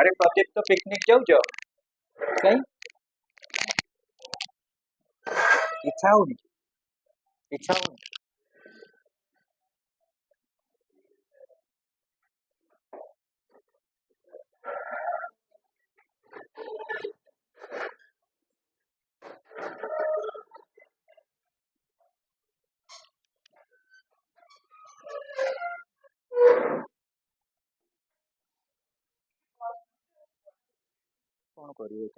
अरे प्रदीप तो पिकनिक जाऊ कहीं इच्छा होनी इच्छा होनी कौन करिए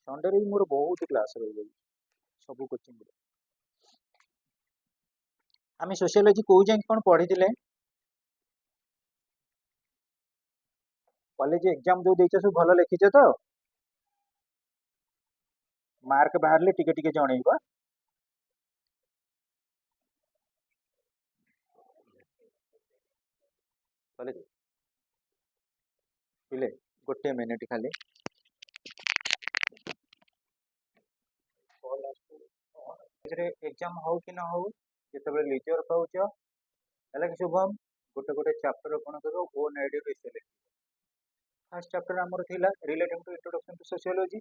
संडे रे मोर बहुत क्लास रही गई सब कोचिंग आम सोशियोलॉजी को जाए कौन पढ़ी कॉलेज एग्जाम जो देछ सब भल लिखिछ तो मार्क बाहर टिके टिके जनइबा कॉलेज पिले गोटे मिनिट खाली एग्जाम हो कि ना हो जिते लिजर पाच है कि शुभम गोटे गोटे चैप्टर कौन कर ओन आइडिया बेस फर्स्ट चैप्टर आमर थिला relating to introduction to sociology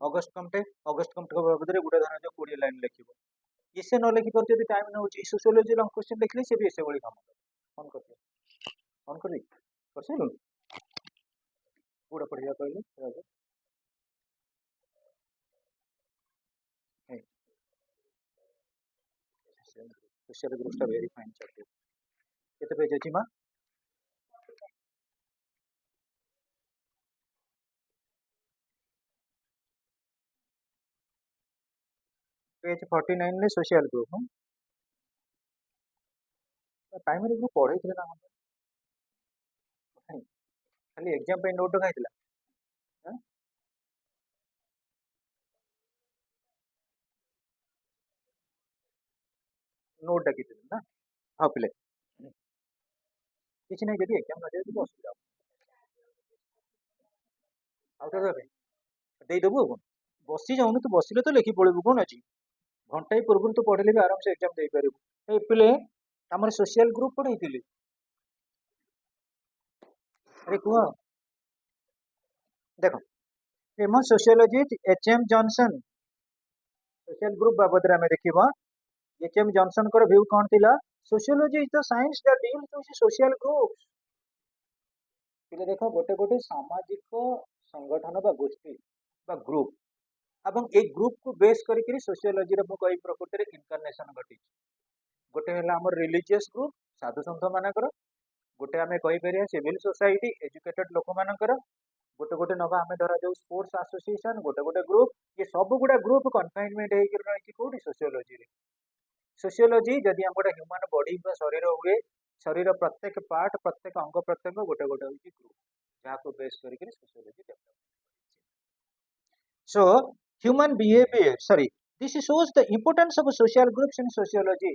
Auguste Comte बाबद गोटे धर 20 लाइन लिखो ये से न लिखि पर टाइम नौ सोशियोलॉजी लंग क्वेश्चन लिखले से भी ऐसे बड़ी काम कौन कर सारू कौटा पढ़िया कहले social group very fine chapter केते पेज अछि मा पेज 49 ले सोशल ग्रुप प्राइमरी ग्रुप पढ़े थे ना खाली एग्जाम पे नोट खाइला नोट डाकी ना हाँ पिले किसी नहीं जब एग्जाम न जाए तो असुविधा देदेबू कौन बसी जाऊन तो बसिले तो लिखि पड़ू कौन अच्छी घंटाए पूर्व तो पढ़े भी आराम से एग्जाम दे पारू पिले आम सोशल ग्रुप पढ़े अरे कह देख famous sociologist H M. Johnson social group बाबद में देखा एच.एम. जॉनसन को व्यू कौन थिला sociology is the science that deals with social groups पिले देख गोटे गोटे सामाजिक संगठन बा गोष्ठी बा ग्रुप एवं ए ग्रुप को बेस करके सोशियोलॉजी रे कई प्रकृति इनकारनेशन घटी गोटे है आम रिलीजियस ग्रुप साधु संत मानकर गोटे आम कहीपर सिविल सोसाइटी एजुकेटेड लोक मानकर गोटे गोटे नवा आम धरा जो स्पोर्ट्स एसोसिएशन गोटे गोटे ग्रुप ये सब गुड़ा ग्रुप कन्फाइनमेंट होकर रही कौटी सोशियोलॉजी सोशियोलॉजी जदि आम गोटे ह्यूमन बॉडी शरीर हुए शरीर प्रत्येक पार्ट प्रत्येक अंग प्रत्यंग गोटे गोटे हूँ ग्रुप जहाँ बेस करके sociology develop so human behaviour sorry this shows the importance of social groups in sociology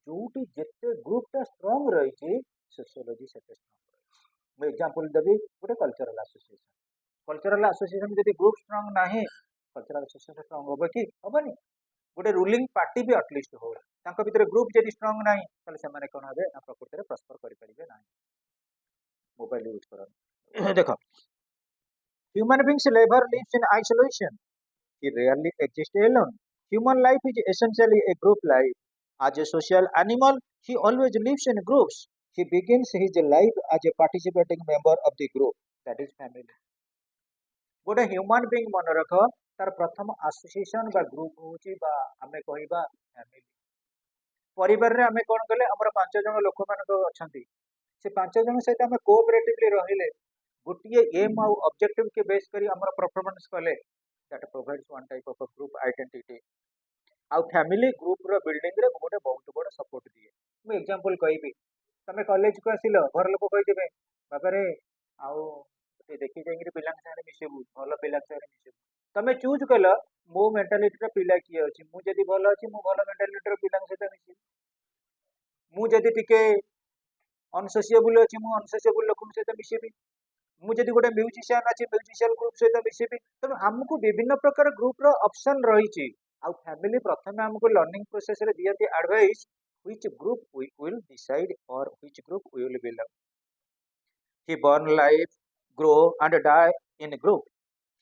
जो जिते ग्रुपटा स्ट्रांग रही सोशियोलॉजी से स्ट्रांग रही एग्जांपल देवी गोटे कल्चरल एसोसिएशन जब ग्रुप स्ट्रांग ना कल्चरल एसोसिएशन स्ट्रांग हम कि हेनी गोटे रूलिंग पार्टी भी एटलिस्ट हो भीतर ग्रुप जब स्ट्रांग ना से कौन हे प्रकृति में प्रस्पर करेंगे ना मोबाइल यूज कर देख human beings never lives in isolation he rarely exists alone human life is essentially a group life as a social animal he always lives in groups he begins his life as a participating member of the group that is family गोटे human being मन रख तार प्रथम association बा group होची बा हमें कहिबा family परिवार रे हमें कोन कले हमर पांच जन लोक मान अछंती से पांच जन सहित हमें कोऑपरेटिवली रहिले गोटिए एम आ ऑब्जेक्टिव के बेस करी हमर परफॉर्मेंस कले that provides one type of group identity आउ फैमिली ग्रुप रो बिल्डिंग रे गोटे बहुत बड़ सपोर्ट दिए मु एग्जांपल कहबी तमे कॉलेज को आसिलो घर लोक कहि देबे बाबा रे आउ देखि जाइंगे पिला सारे मिसेबू भल पिला सारे मिसेबू तमे चूज कल मो मेंटालिटी रो पिला किए अछि मु जदी भल अछि मु भल मेंटालिटी रो पिला सहित मिसी मु जदी टिके अनसोसिएबल अछि मु अनसोसिएबल लोक सहित मिसेबी मु जदी गोटे म्यूजिशियन अछि म्यूजिशियन ग्रुप सहित मिसेबी तब हमको विभिन्न प्रकार ग्रुप रो ऑप्शन रही आउ फैमिली प्रथम हमको लर्निंग प्रोसेस रे दियती advice which group we will decide और which group we will belong. He born life, grow and die in a group.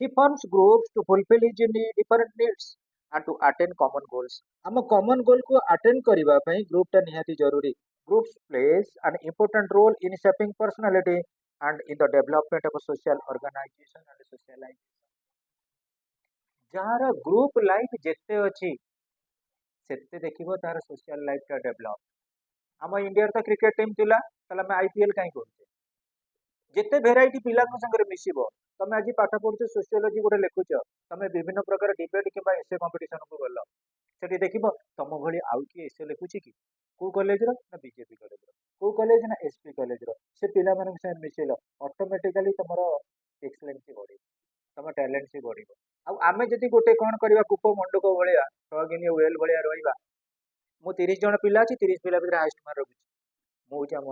He forms groups to fulfill his different needs and to attain common goals. हम common goal को attain करिबा पई group टा निहाती जरूरी. Groups plays an important role in shaping personality and in the development of a social organization and socialization. Jar group life जेते अछि सेते देखिबो तार सोशल लाइफ टा डेवलप. हम इंडिया तो क्रिकेट टीम थिला तले हम आईपीएल काई करछे. जेते भेराइटी पिला संगे मिसिबो तमे आज पाठ पढ़ुछ सोशियोलॉजी गोटे लिखुछ तमे विभिन्न प्रकार डिबेट किंबा एसे कंपटीशन को गल सेठी देखिबो तम भली आउ कि एसे लिखुछ कि को कॉलेज रो ना बीजेपी कॉलेज रो को कॉलेज ना एसपी कॉलेज रो से पिला मानक से मिसिलो ऑटोमेटिकली तमरो एक्सीलेंसी बढ़ी तम टैलेंट से बढ़िबो. आ आमे जति गोटे कोन करबा कुप मंडको भलिया ठगिनी वेल भलिया रहिबा मु 30 जन पिला अछि 30 पिला भितर हाईएस्ट मार्क रखुछि मु होछि हम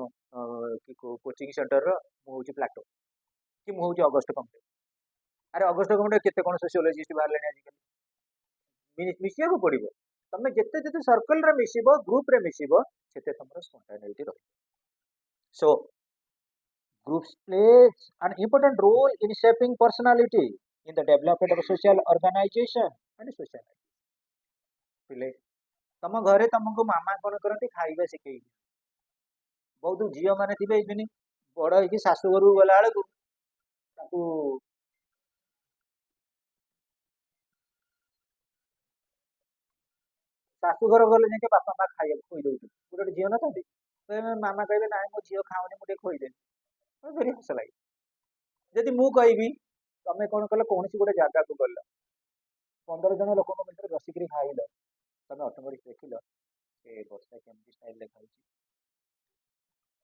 कोचिंग सेंटर रो मु होछि प्लाटो कि मु होछि अगस्त कंपनी. अरे अगस्त कंपनी केते कोन सोशियोलॉजिस्ट बाहर लेने आजकल मिसिया को पड़िबो. तमे जेते जेते सर्कल रे मिसिबो ग्रुप रे मिसिबो सेते तमरो स्पॉन्टेनिटी रहिबो. सो groups plays an important role in shaping personality in the development of social organization and social life. पिले तम घरे तुमको मामा कोन करंती खाइबा सिखेई बहुत झियो माने थिबे इबिनी बड़ होई शाशु घर गला बेलू ताकू शाशुघर गले जाके बापा माँ खाइए खोई दौर गोटे झील ना मामा कहे ना मो झील खाऊनी मुझे खोईदे भारी हस लगे. जदि मु कहि तमें कौन कल कौन गोटे जगह को गल 15 जन लोक भर बसिक खाइल तमें ऑटोमेटिक देख वर्षा केमती स्टाइल खाऊ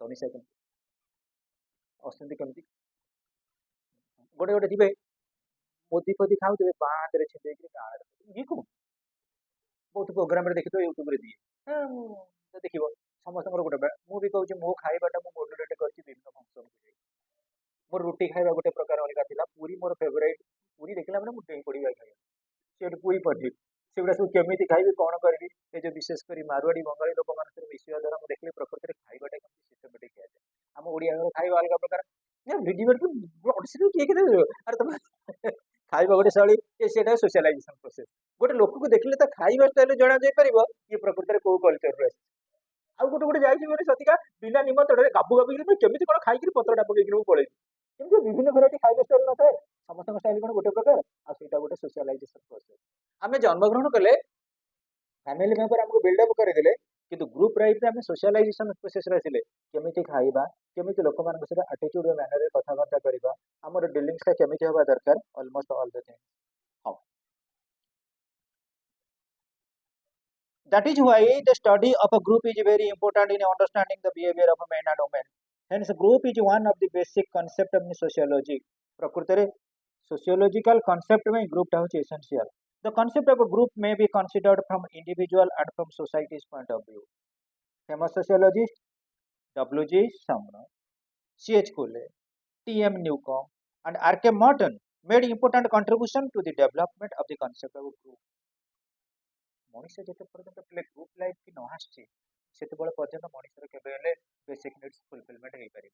तनिषा केमती अश्विनी केमती गोटे गोटे थे मोदी फोदी खाऊ बाँधे छिंदे गाँव कौन बहुत प्रोग्राम देखी तो यूट्यूब दिए देख समस्त गोटे मुझे कहूँ मो खाइबाटा मुझे मॉडरेट कर विभिन्न फंक्शन को मोर रुटी खाइबा गोटे प्रकार अलग था पूरी मोर फेवरेट पूरी देखला मैंने मुझे पड़ा खाइबा सी पूरी पठे से गुड़ा सब केमी खाइबी कौन करी ये जो विशेषकर मारवाड़ी बंगाली लोक मान मिसवा द्वारा मुझे देखिए प्रकृति में खाइबाटा कमी सिस्टमेटिक किया जाए आम ओडिया खाइबा अलग प्रकार भिडियो किए अरे तुम खाइबा गोटे शैली ये सोशलाइजेशन प्रोसेस गोटे लोक को देखले तो खाइबा स्टाइल जना जाई परिबो ये प्रकृति में को कल्चर रे आउ गोटे गोटे जाइए सतिका बिना निमंत्रण गाबू गाबू केमी कौन खाई पत्रटा पकड़ पड़े किंतु विभिन्न भेराइटी खाइबा स्टाइल न थाए समस्त स्टाइल कौन गोटे प्रकार आटा गोटे सोशलाइजेशन प्रोसेस आम जन्मग्रहण कले फैमिली मेंबर हमको बिल्डअप करदे किंतु ग्रुप लाइफ में सोशलाइजेशन प्रोसेस रे आसिले केमिति खाइबा केमिति लोक मान सहित एटीट्यूड मैनर रे कथाबार्ता करबा हमर डीलिंग्स ता केमिति होबा दरकार almost all the thing how that is why the study of a group is very important in understanding the behavior of a man and woman. Hence group is one of the basic concept of sociology. प्रकृति रे sociological concept में group टा होची essential. The concept of a group may be considered from individual and from society's point of view. Famous sociologist W.G. Sumner, C.H. Cooley, T.M. Newcomb, and R.K. Morton made important contribution to the development of the concept of a group. मनुष्य जिते पर्यंत group life की न आसचे सेते बेले पर्यंत मनुष्य केबे हेले बेसिक नीड्स फुलफिलमेंट हे पारि.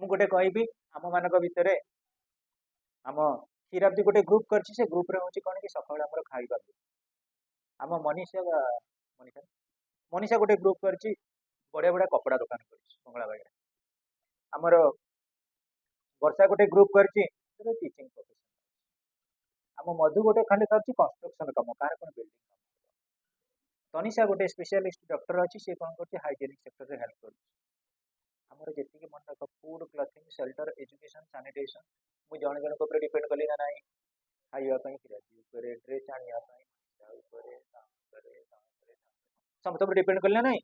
मु गोटे कहबी आम मानक भितर आम हिराब्दी गोटे ग्रुप करछि से ग्रुप रे होछि कोन कि सकाळ हमर खाइबा आम मनीषा गोटे ग्रुप करछि बड़े बड़े कपड़ा दुकान करछि मंगला बागे हमर वर्षा गोटे ग्रुप करछि टीचिंग प्रोफेशन आम मधु गोटे खाली करछि कंस्ट्रक्शन काम कार कोन बिल्डिंग तनिषा गोटे स्पेशलिस्ट डॉक्टर अच्छी सी कौन कर हाइजेनिक सेक्टर रे हेल्प कर आमर जी मन रख फूड क्लथिंग शेल्टर एजुकेशन सैनिटेशन मुझे जन जन ऊपर डिपेंड कली ना नाई खावाई ड्रेस समस्त डिपेंड कली ना नाई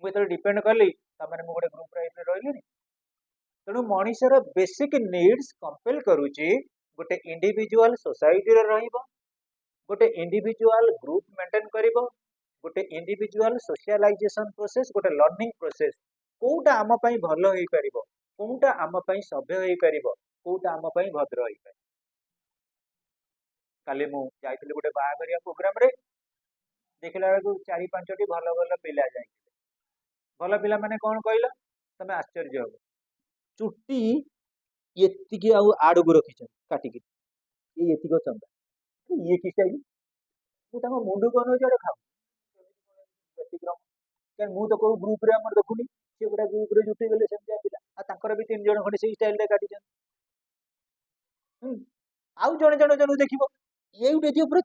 मुझे डिपेंड कली गोटे ग्रुप रही तेणु मनीषर बेसिक नीड्स कंपेल करुच्ची गोटे इंडिविजुअल सोसाइटी गोटे इंडिविजुअल ग्रुप मेंटेन करिबो गोटे इंडिविजुअल सोशलाइजेशन प्रोसेस गोटे लर्निंग प्रोसेस कोटा आम पई भलो होई परिबो कोटा आम पई सभ्य होई परिबो कोटा आम पई भद्र होई परिबो. काली मु जाइतिले गोटे बाहागरिया प्रोग्राम रे देखला बेलू 4-5टी भल भल पिला जाए भल पिला माने कौन कहल तमें आश्चर्य हो चुट्टी ये आड़ू रखी काटिकी ये चंदा ये कि स्टाइल मुंडू कौन खाऊ व्यतिक्रम क्या मुझे तो कोई ग्रुप रे हमर देखुनी से गोटे ग्रुप रे जुटी गले सेमतिया पिला आ तांकर भी 3 जण खंडे सेही स्टाइल रे काटी आउ जणे जणे जणु देखिबो ये उठे जे पूरा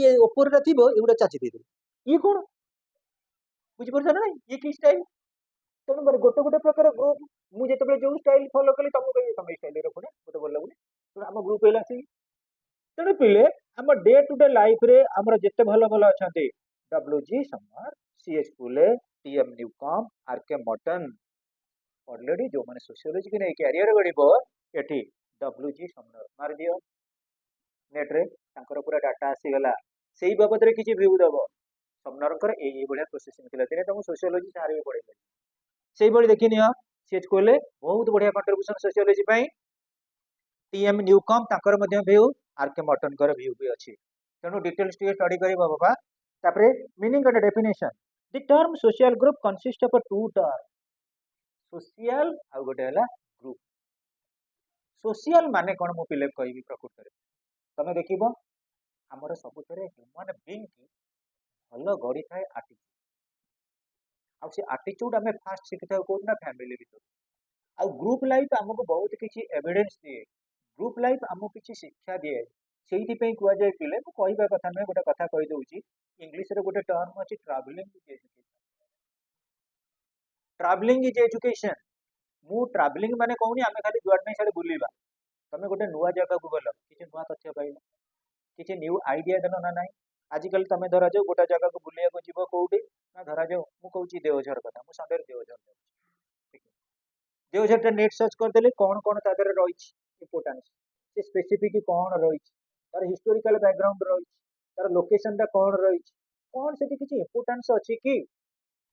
ये ऊपर रे थिबो ए उठे चाची देबो ये कोन बुझि परछ ना ये की स्टाइल तेणु गोटे गोटे प्रकार ग्रुप मुझे जो जो स्टाइल फॉलो कली तुमको कही तुम स्टाइल रखुना मत भल लगुनि तेणु आम ग्रुप है सी तेणु पिले आम डे टू डे लाइफ रे आमर जिते भल भल अच्छा W G Sumner C H Cooley T M Newcomb R K Merton already जो मैंने सोशियोलॉजी की नहीं कैरियर गढ़ एटी डब्ल्यूजी समर मार दियो नेट रे तांकर पूरा डाटा आसीगला से बाबद किसी भ्यू दब समनर ये प्रोसेसिंग थी दिने तुमको सोशियोलॉजी सारे पड़े से देखी नियो सीएच कोले बहुत बढ़िया कंट्रीब्यूशन सोशियोलॉजी टीएम न्यूकॉम तांकर मध्य भ्यू आरके मटन कर भ्यू भी अच्छी तेणु डिटेल्स टी स्टडी कर बाबा तापरे meaning and definition the term social group consist of two term social आ गोटे हला ग्रुप सोशल माने कौन मु पिले कहबी प्रकृत तमे देखिबो हमर सबुतरे ह्यूमन बीइंग की भल गढ़ी थाए आटिट्यूड आ से आटिट्यूड आमे फास्ट शिखि था कोना फैमिली भीतर आ ग्रुप लाइफ हमको बहुत किसी एविडेंस दिए ग्रुप लाइफ हमको किसी शिक्षा दिए से कुआ जाए पिले मु कहबा कथा नहीं गोटे कथा कहि दउची इंग्लिश रे गोटे टर्म अछि travelling is education travelling is education मु ट्रैवलिंग माने कहूनी आमे खाली जुआड नहीं साडे बुलीबा तमे गोटे नुआ जगह को गल किसी नुआ तथ्य पाइल किसी न्यू आइडिया देल ना नाई आजिकल तमे धरा जाओ गोटे जगह को बुलिया को जीव कोउडी ना धरा जाओ मु कहूची देवझर कथा मु संदेर देवझर देवझर टा नेट सर्च कर देले कौन कौन तादर रही इंपोर्टेंस से स्पेसिफिक कौन रही तार हिस्टोरिकल बैकग्राउंड रही तार लोकेशन टा कौन रही कौन से किसी इंपोर्टेंस अच्छी कि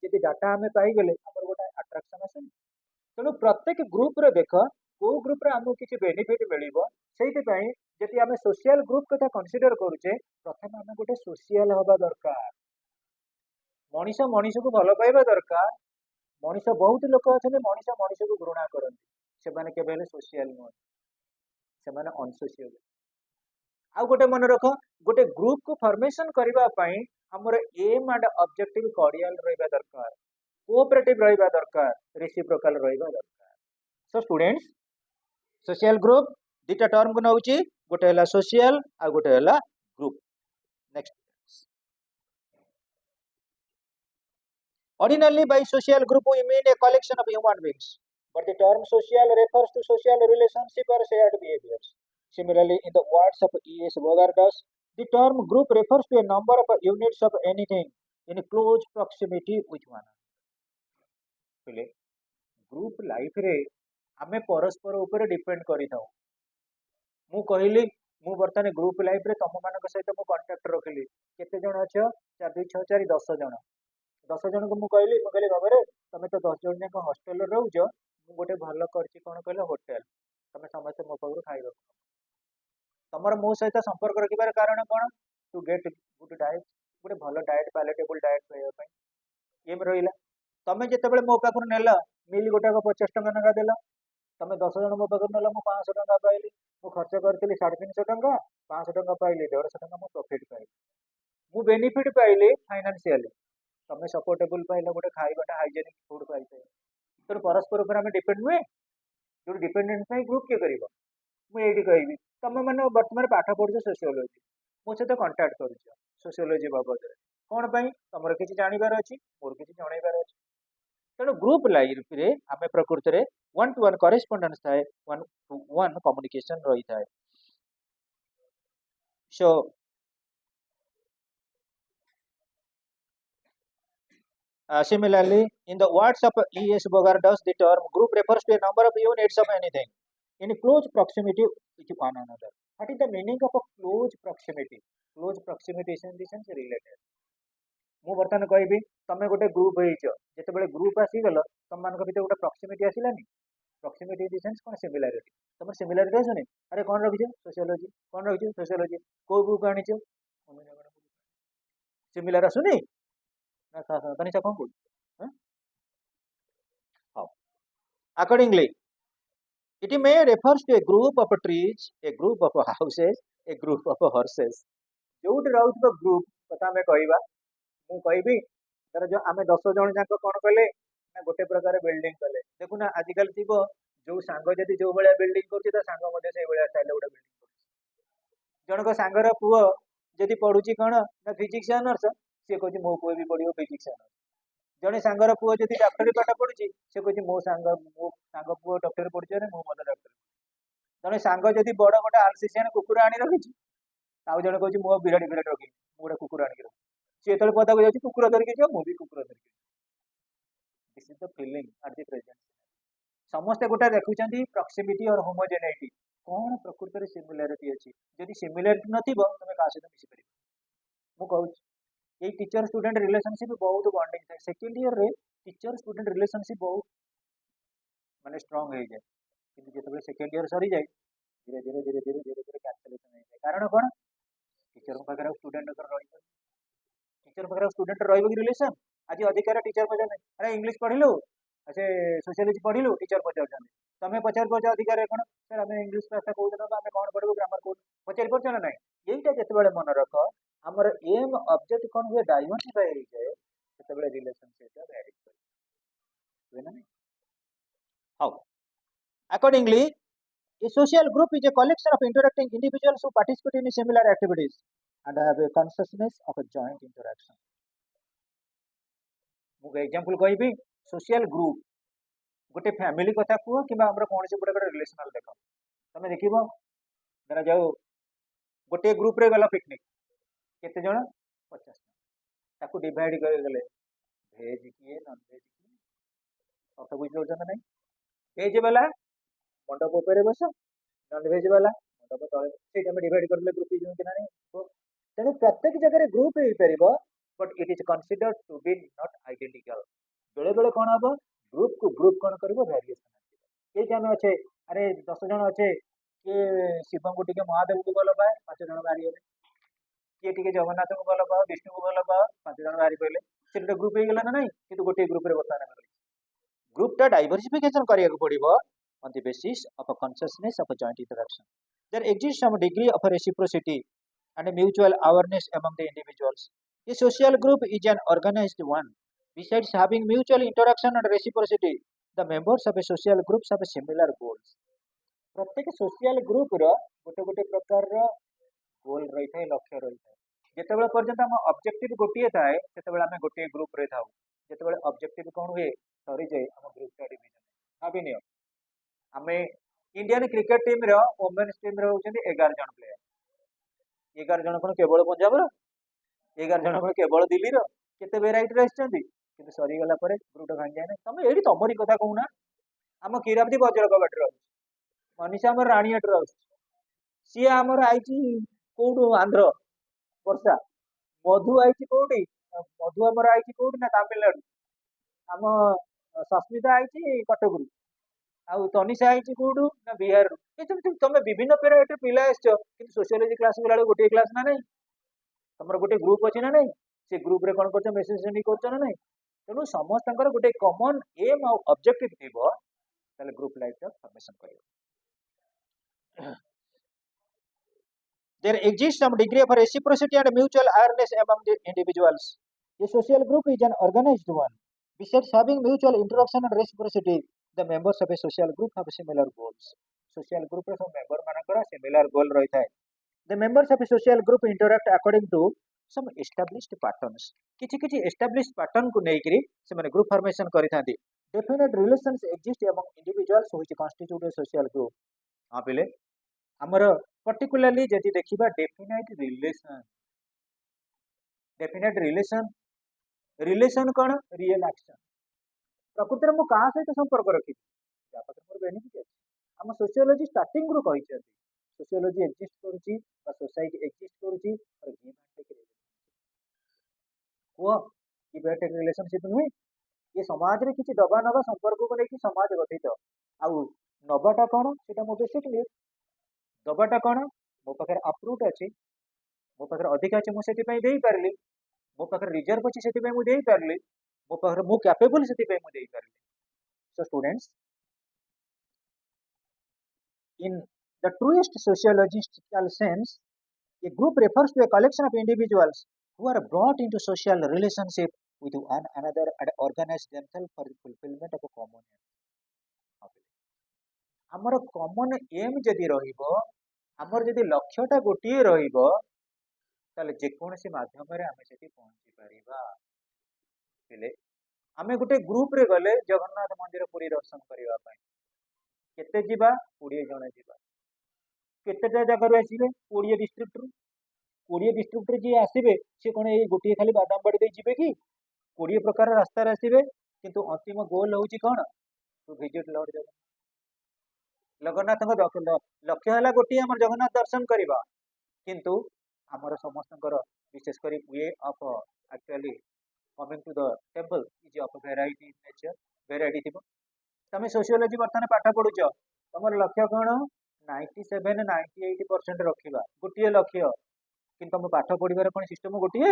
यदि डाटा आम पाईगले आम गोटे आट्राक्शन आसे तेणु प्रत्येक ग्रुप रे देख को ग्रुप रे आमको किसी बेनिफिट मिलिबो सेइथिपाई जदि आम सोशल ग्रुप कथा कंसीडर करूचे प्रथम आम गोटे सोशल हवा दरकार मनीष मनीष को भल पाइबा दरकार मनीष बहुत लोक अच्छा मनीष मनीष को घृणा करती से केवल सोशल नुह से अनसोशियल आउ गोटे मन रख गोटे ग्रुप को फॉर्मेशन करने हमर एम एंड ऑब्जेक्टिव कॉर्डियल रहिबा दरकार कोऑपरेटिव रहिबा दरकार रेसिप्रोकल रहिबा दरकार सो स्टूडेंट्स सोशल ग्रुप दुटा टर्म को नउची गोटे हला सोशल आ गोटे हला group next ordinarily by social group we mean a collection of human beings but the term social refers to social relationship or shared behaviors similarly in the words of E.S. Bogardas the term group refers to a number of units of anything in close proximity with one another group life रे आमे परस्पर ऊपर depend करि थाउ मु कहली मु बर्तमान group life रे तुम मान सहित मु कांटेक्ट रखिली केते जण अछ 4 2 6 4 10 जण 10 जन को मुझे बाबा रे तुम तो 10 जन जाक हॉस्टल रोच मुझे गोटे भल कर कौन कहल होटेल तुम समस्त मो पाखु खाइबा तुम मो सहित संपर्क रखार कारण कौन टू गेट गुड डाएट गोटे भल डाएट पैलेटेबल डाएट पाइबा ये रहा तुम जिते मो पाखु नेल मिल गोटा 50 टका नगा देल तुम 10 जन मो पाखु नेल मुझे 500 टका पाइली मुझे खर्च करी 350 टका 500 टका पाइली 150 टका मो प्रॉफिट पाइली मु बेनिफिट पाइली फाइनेंशियली तुम सपोर्टेबल पाइल गोटे खाइबाटा हाइजेनिक फूड पाई तेणु परस्पर ऊपर डिपेंड नुहे जो डिपेंडेंट ग्रुप किए कर मुझे कहबी तुम मैंने बर्तमान पाठ पढ़ुच सोशियोलॉजी मो सहित कंटाक्ट कर सोशियोलॉजी बाबद कौन पाई तुम किसी जानवर अच्छी मोर किसी जनइबार अच्छी तेणु ग्रुप लाइफ रे आम प्रकृत में 1 to 1 करेस्पोंडेंस थाए 1 to 1 कम्युनिकेशन रही थाए सो similarly, in the words of E.S. Bogardas, the term group refers to a number of units of anything in close proximity with one another. What is the meaning of a close proximity? Close proximity is in the sense related. मु बर्तमान कहबी तुम गोटे group होते group आसीगल तुम मान भर गोटे प्रॉक्सिमिटी आसलानी प्रॉक्सिमिटी इन द सेंस कौन सिमिलारिटी तुम सिमिलारिटी आसुनी अरे कौन रखी सोशियोलॉजी कौन रखी सोशियोलॉजी को बुक आनी सिमिलर आसुनी ना तनिषा कौन बोल हाँ accordingly it may refers to a group of trees, a group of houses, a group of horses. जोट रहउथबा ग्रुप कथा में कहबा मु कहबी तर जो आमे 10 जण जाक कोन कले ना गोटे प्रकार बिल्डिंग कले देखु ना आजिकल थिबो जो सांग जदि जो बळिया बिल्डिंग करछि त सांग मध्ये से बळिया स्टाइल गोटे बिल्डिंग करछि जनक सांगर पुओ जदि पढुछि कोन ना फिजिक्स ऑनर्स से कहछि मो पुओ भी पढियो फिजिक्स ऑनर्स जने सांगर पुओ जदि डॉक्टरी पाठ पढुछि से कहछि मो सांग पुओ डॉक्टरी पढुछि रे मो मते डॉक्टरी जने सांग जदि बड़ गोटे आलसीसियन कुकुर आनी रखिछि आउ जने कहछि मो बिराट बिराट रखि मो गोटे कुकुर आनी रखि से तळे पदा को जाछि कुकुर धरिके जो मो भी कुकुर धरिके this is the feeling at the present समस्त गोटे देखुचंती प्रॉक्सिमिटी और होमोजेनिटी कौन प्रकृति रे सिमिलरिटी अछि जदि सिमिलरिटी नथिबो तमे का सहित मिसि परिबो मु कहूछि ये टीचर स्टूडेंट रिलेशनशिप बहुत बॉन्डिंग था सेकंड ईयर रे टीचर स्टूडेंट रिलेशनशिप बहुत माने स्ट्रांग हो जाए किंतु जेतबे सेकंड ईयर सरी जाए धीरे धीरे धीरे धीरे धीरे धीरे कैंसलेशन हो जाए कारण कोन टीचर पाखरे स्टूडेंट कर रही टीचर पाखरे स्टूडेंट रहइबो कि रिलेशन आज अधिकार टीचर पचार नहीं अरे इंग्लिश पढ़िलु अच्छे सोशियोलॉजी पढ़िलु टीचर पचार जाने तमे पचार पचार अधिकार कोन सर हमें इंग्लिश भाषा कहू देना हमें कोन पढ़बो ग्रामर को पचार पचार ना नहीं एटा जेतबेले मन रख हमर एम ऑब्जेक्ट कोन हुए डाइवर्सिफाई हो जाए सेतबेले रिलेशनशिप वैरी हुए ना नहीं how accordingly a social group is a collection of interacting individuals who participate in similar activities and have a consciousness of a joint interaction मु एग्जांपल कहबी सोशल ग्रुप गोटे family कथा कुह कि हमर कौन से गोटे रिलेशनल देख तमे देखिबो धरा जाऊ गोटे ग्रुप रे गला पिकनिक केते जण 50 ताकू डिवाइड कर गले वेज किए नॉन वेज किए सब बुझ लो जन नहीं वेज वाला मंडप ऊपर बस नॉन वेज वाला मंडप तळे सेटा में डिवाइड करले ग्रुप जो कि नहीं तेणु प्रत्येक जगह ग्रुप हो परिबो but it is considered to be not identical बेले बेले कौन हम ग्रुप कौन कर वेरिएशन ये आम अच्छे अरे 10 जन अच्छे किए शिव को टे महादेव को भल पाए 5 जन बाहरी गले किए टे जगन्नाथ को भल पाओ विष्णु को भल पाओ 5 जन बाहरी पड़े से ग्रुप हो गला ना नहीं कि गोटे ग्रुप रे बर्तमान ग्रुपटा डाइवर्सिफिकेशन करिया पड़ो on the basis of a consciousness of a joint interaction. There exists some degree of a reciprocity and a mutual awareness among the individuals. A social group is an organized one. Besides having mutual interaction and reciprocity, the members of a social group have similar goals. प्रत्येक social group रो गोटे गोटे प्रकार रो गोल रही थाए लक्ष्य रही थाए जेतेबेले पर्यंत हम ऑब्जेक्टिव गोटिए थाए सेतेबेले हम गोटे ग्रुप रे थाउ जेतेबेले ऑब्जेक्टिव कोन हुए सरी जाए हम ग्रुप का डिवीजन भाबी नियो हमें इंडियन क्रिकेट टीम रो वुमेन्स टीम रो होचंदी 11 जन प्लेयर 11 जन कोन केवल पंजाब रो 11 जन कोन केवल दिल्ली रो केते वेराइटी रे आछंदी किंतु सरी गला परे ग्रुप भांग जाय ना तमे एडी तमरी कथा कहूना हम कीरावती बजर कबाट रो मनीषा हमर राणीहट रो सी हमर आइची कोडू आंध्र वर्षा मधु आइची कोडी मधु हमर आइची कोडी ना तमिलनाडु हम सस्मिता आइची कटकरू आउ तनिषा आइची कोडू ना बिहार ए तुम विभिन्न पेरेट पिला आछो किंतु सोशियोलॉजी क्लास गला गोटे क्लास ना नहीं तमर गोटे ग्रुप अछि ना नहीं से ग्रुप रे कोन करछ मेसेज सेंड करछ ना नहीं तेणु समस्तंकर गोटे कॉमन एम और ऑब्जेक्टिव थिबो ताले ग्रुप लाइफ का फॉर्मेशन करियो there exists some degree of reciprocity and mutual awareness among the individuals a social group is an organized one besides having mutual interaction and reciprocity the members of a social group have similar goals social group रे सब member मानकर similar goal रही थाए the members of a social group interact according to some established patterns किछि किछि established pattern को नै करी से माने ग्रुप फॉर्मेशन करि थांती definite relations exist among individuals which constitute a social group हां पहिले हमर पर्टिकुलरली जदि देखिबा डेफिनेट रिलेशन रिलेशन कोन रियल एक्शन प्रकृति रे मु का सहित संपर्क रखी या पाखर मोर बेनिफिट अछि हम सोशियोलॉजी स्टार्टिंग रो कहि छथि सोशियोलॉजी एग्जिस्ट करूची बा सोसाइटी एग्जिस्ट करूची और गिव एंड टेक वो गिव एंड टेक रिलेशनशिप नुहे ये समाज रे किछि दबा नबा संपर्क को लेकि समाज गठित आउ नबाटा कोन सेटा मो बेसिकली दबाटा कोन मो पाखर अप्रूव्ड अछि मो पाखर अधिक अछि मो सेति पई देई पारली मो पाखरे रिजर्व अच्छी से मुझे पार्ली मो पाखरे मु कैपेबल से मुझे Parly so students in the truest sociological sense a group refers to a collection of individuals who are brought into social relationship with one another and organize themselves for the fulfillment of a common aim ଆମର common M ଯଦି ରହିବ ଆମର ଯଦି ଲକ୍ଷ୍ୟଟା ଗୋଟିଏ ରହିବ ତାହେଲେ ଯେକୌଣସି ମାଧ୍ୟମରେ ଆମେ ସେଠି ପହଞ୍ଚି ପାରିବା ହେଲେ ଆମେ ଗୋଟେ ଗ୍ରୁପରେ ଗଲେ ଜଗନ୍ନାଥ ମନ୍ଦିର ପୁରୀ ଦର୍ଶନ କରିବା ପାଇଁ କେତେ ଯିବା 20 ଜଣ ଯିବା କେତେଟା ଜାଗାରୁ ଆସିବେ 20 ଡିଷ୍ଟ୍ରିକ୍ଟରୁ 20 ଡିଷ୍ଟ୍ରିକ୍ଟରେ ଯିଏ ଆସିବେ ସେ କ'ଣ ଏଇ ଗୋଟିଏ ଖାଲି ବାଦାମବାଡ଼ି ଦେଇ ଯିବେ କି 20 ପ୍ରକାର ରାସ୍ତାରେ ଆସିବେ କିନ୍ତୁ ଅନ୍ତିମ ଗୋଲ ହେଉଛି କ'ଣ ଟୁ ଭିଜିଟ୍ ଲର୍ଡ ଜଗନ୍ନାଥ ଜଗନ୍ନାଥଙ୍କ ଲକ୍ଷ୍ୟ ହେଲା ଗୋଟିଏ ଆମର ଜଗନ୍ନାଥ ଦର୍ଶନ କରିବା କିନ୍ତୁ ଆମର ସମସ୍ତଙ୍କର ବିଶେଷ କରି way of actually coming to the temple is of variety nature variety ଥିବ ତମେ ସୋସିଓଲୋଜି ବର୍ତ୍ତମାନ ପାଠ ପଢୁଛ ତମର ଲକ୍ଷ୍ୟ କ'ଣ 97-98% ରଖିବା ଗୋଟିଏ ଲକ୍ଷ୍ୟ କିନ୍ତୁ ତମ ପାଠ ପଢିବାର କ'ଣ ସିଷ୍ଟମ ଗୋଟିଏ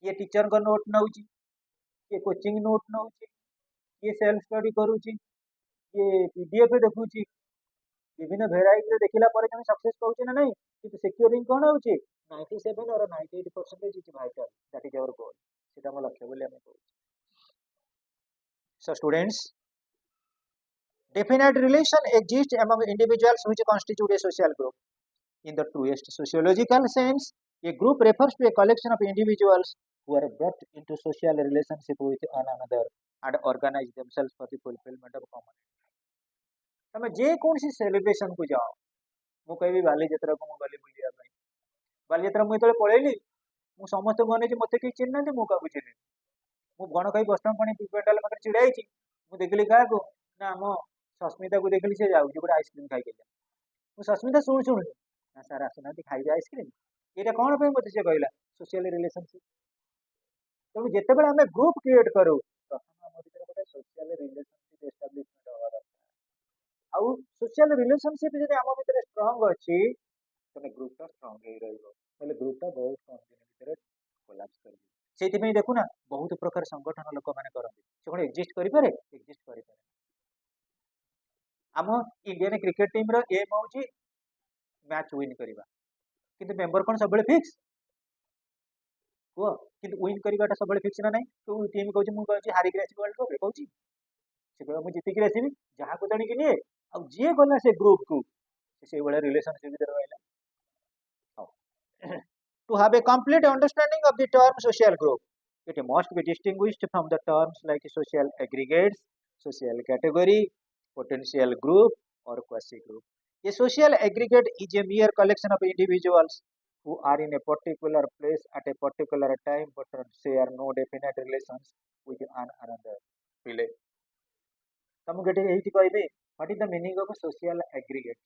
କିଏ ଟିଚରଙ୍କ ନୋଟ ନେଉଛି କିଏ କୋଚିଂ ନୋଟ ନେଉଛି କିଏ ସେଲ୍ଫ ଷ୍ଟଡି କରୁଛି କିଏ PDF ଦେଖୁଛି ବିଭିନ୍ନ ଭେରାଇଟିରେ ଦେଖିଲା ପରେ ତମେ ସକ୍ସେସ୍ ପାଉଛ ନା ନାହିଁ କିନ୍ତୁ ସିକ୍ୟୁରିଂ କ'ଣ ହେଉଛି 97 or 98% is vital that is our goal ସେଟା ଆମ ଲକ୍ଷ୍ୟ ବୋଲି ଆମେ କହୁଛୁ So students, definite relation exists among individuals which constitute a social group. In the truest sociological sense, a group refers to a collection of individuals who are brought into social relationship with one another and organize themselves for the fulfillment of common. तमे जे कौन सी celebration को जाओ मु कहबी बालीजात्रा को मु गली बुलिया भाई बालीजात्रा मु जेतले पळेली मु समस्त गने जे मते कि चिन्ह ना मु का बुझिले मु गण कहि बस्टम पानी पेंडाल पाखरे छिड़ा हिची मु देखली का को ना मो सस्मिता को देखली से जाउ जे गोटे आइसक्रीम खाइ गेला मु सस्मिता सुन सुन ना सर आसुना खाइबे आइसक्रीम एटा कोन पे मते से कहला सोशल रिलेशनशिप तो जेतेबेले हमें ग्रुप क्रिएट करू प्रथम हम भीतर गोटे सोशल रिलेशनशिप एस्टाब्लिशमेंट होवा दरकार आउ सोशल रिलेशनशिप जदि हम भीतर स्ट्रांग अछि तने ग्रुप ता स्ट्रांग हे रहइबो तले ग्रुप ता बहुत कम दिन भीतर कोलैप्स कर से देखू ना बहुत प्रकार संगठन लोक मैंने करते से कौन एक्जिस्ट करें एक्जिस्ट करें आम इंडियन क्रिकेट टीम रो एम हूँ मैच विन करवा किंतु मेंबर कौन सब फिक्स कह कि विन करवाटा सब फिक्स ना ना तो टीम कहूँ मुझे हारिक आसबी वर्ल्ड कप कहूँ से कह मुझे जीतिक आसबि जहाँ को जाणी निए आ जी गला से ग्रुप को से रिलेशनशिप रहा To have a complete understanding of the term social group, it must be distinguished from the terms like social aggregates, social category, potential group, or quasi group. A social aggregate is a mere collection of individuals who are in a particular place at a particular time but share no definite relations with one another. What is the meaning of a social aggregate?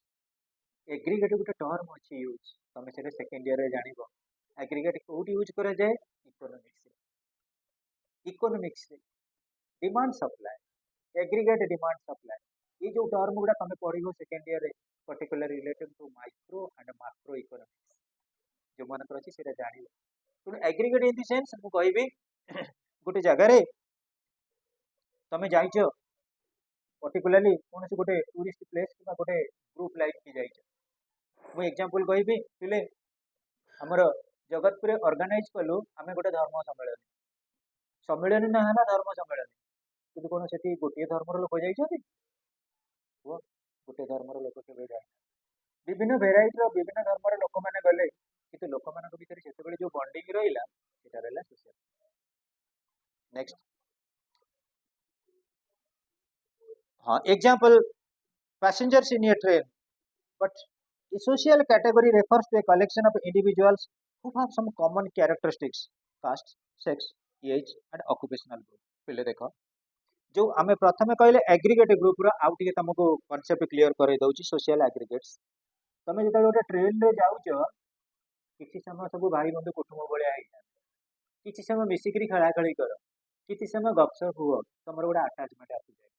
Aggregate गोटे term अच्छी use तुम से second year जान aggregate कौटी use करा जाए economics demand supply aggregate demand supply ये जो टर्म गुड़ा तुम पढ़ second year particular related to micro and macro economics जो मन अच्छी से जान तेणु एग्रीगेट इन द सेंस मु कहबी गोटे जगार तुम जाइच पर्टिकुलरली कौन गोटे टूरिस्ट प्लेस कि गोटे ग्रुप लाइक की जाइच मु एग्जांपल कहबी पिले हमर जगतपुर ऑर्गेनाइज कलु आमे गोटे धर्म सम्मेलन सम्मेलन ना है धर्म सम्मेलन कि कौन से गोटे धर्मर लोक जाइछथि गोटे धर्मर लोक के जाए विभिन्न भेराइटी विभिन्न धर्मर लोक मैंने गले कि लोक मान भर से जो बॉन्डिंग रहा सोशल नेक्स्ट हाँ example passengers in A train but a social category refers to a collection of individuals who have some common characteristics caste sex age and occupational group पहले देखो जो आमे प्रथमे कहले एग्रीगेट ग्रुप रो आउ टिके तुमको कांसेप्ट क्लियर करे दउची सोशल एग्रीगेट्स तमे जेता गोटे ट्रेन रे जाउचो किछि समय सब भाई बंधु कुटुंब बळिया आइ किछि समय मिसिकरी खेला खेली कर किछि समय गपसप हुओ तमरो गोटे अटैचमेंट आसी जाय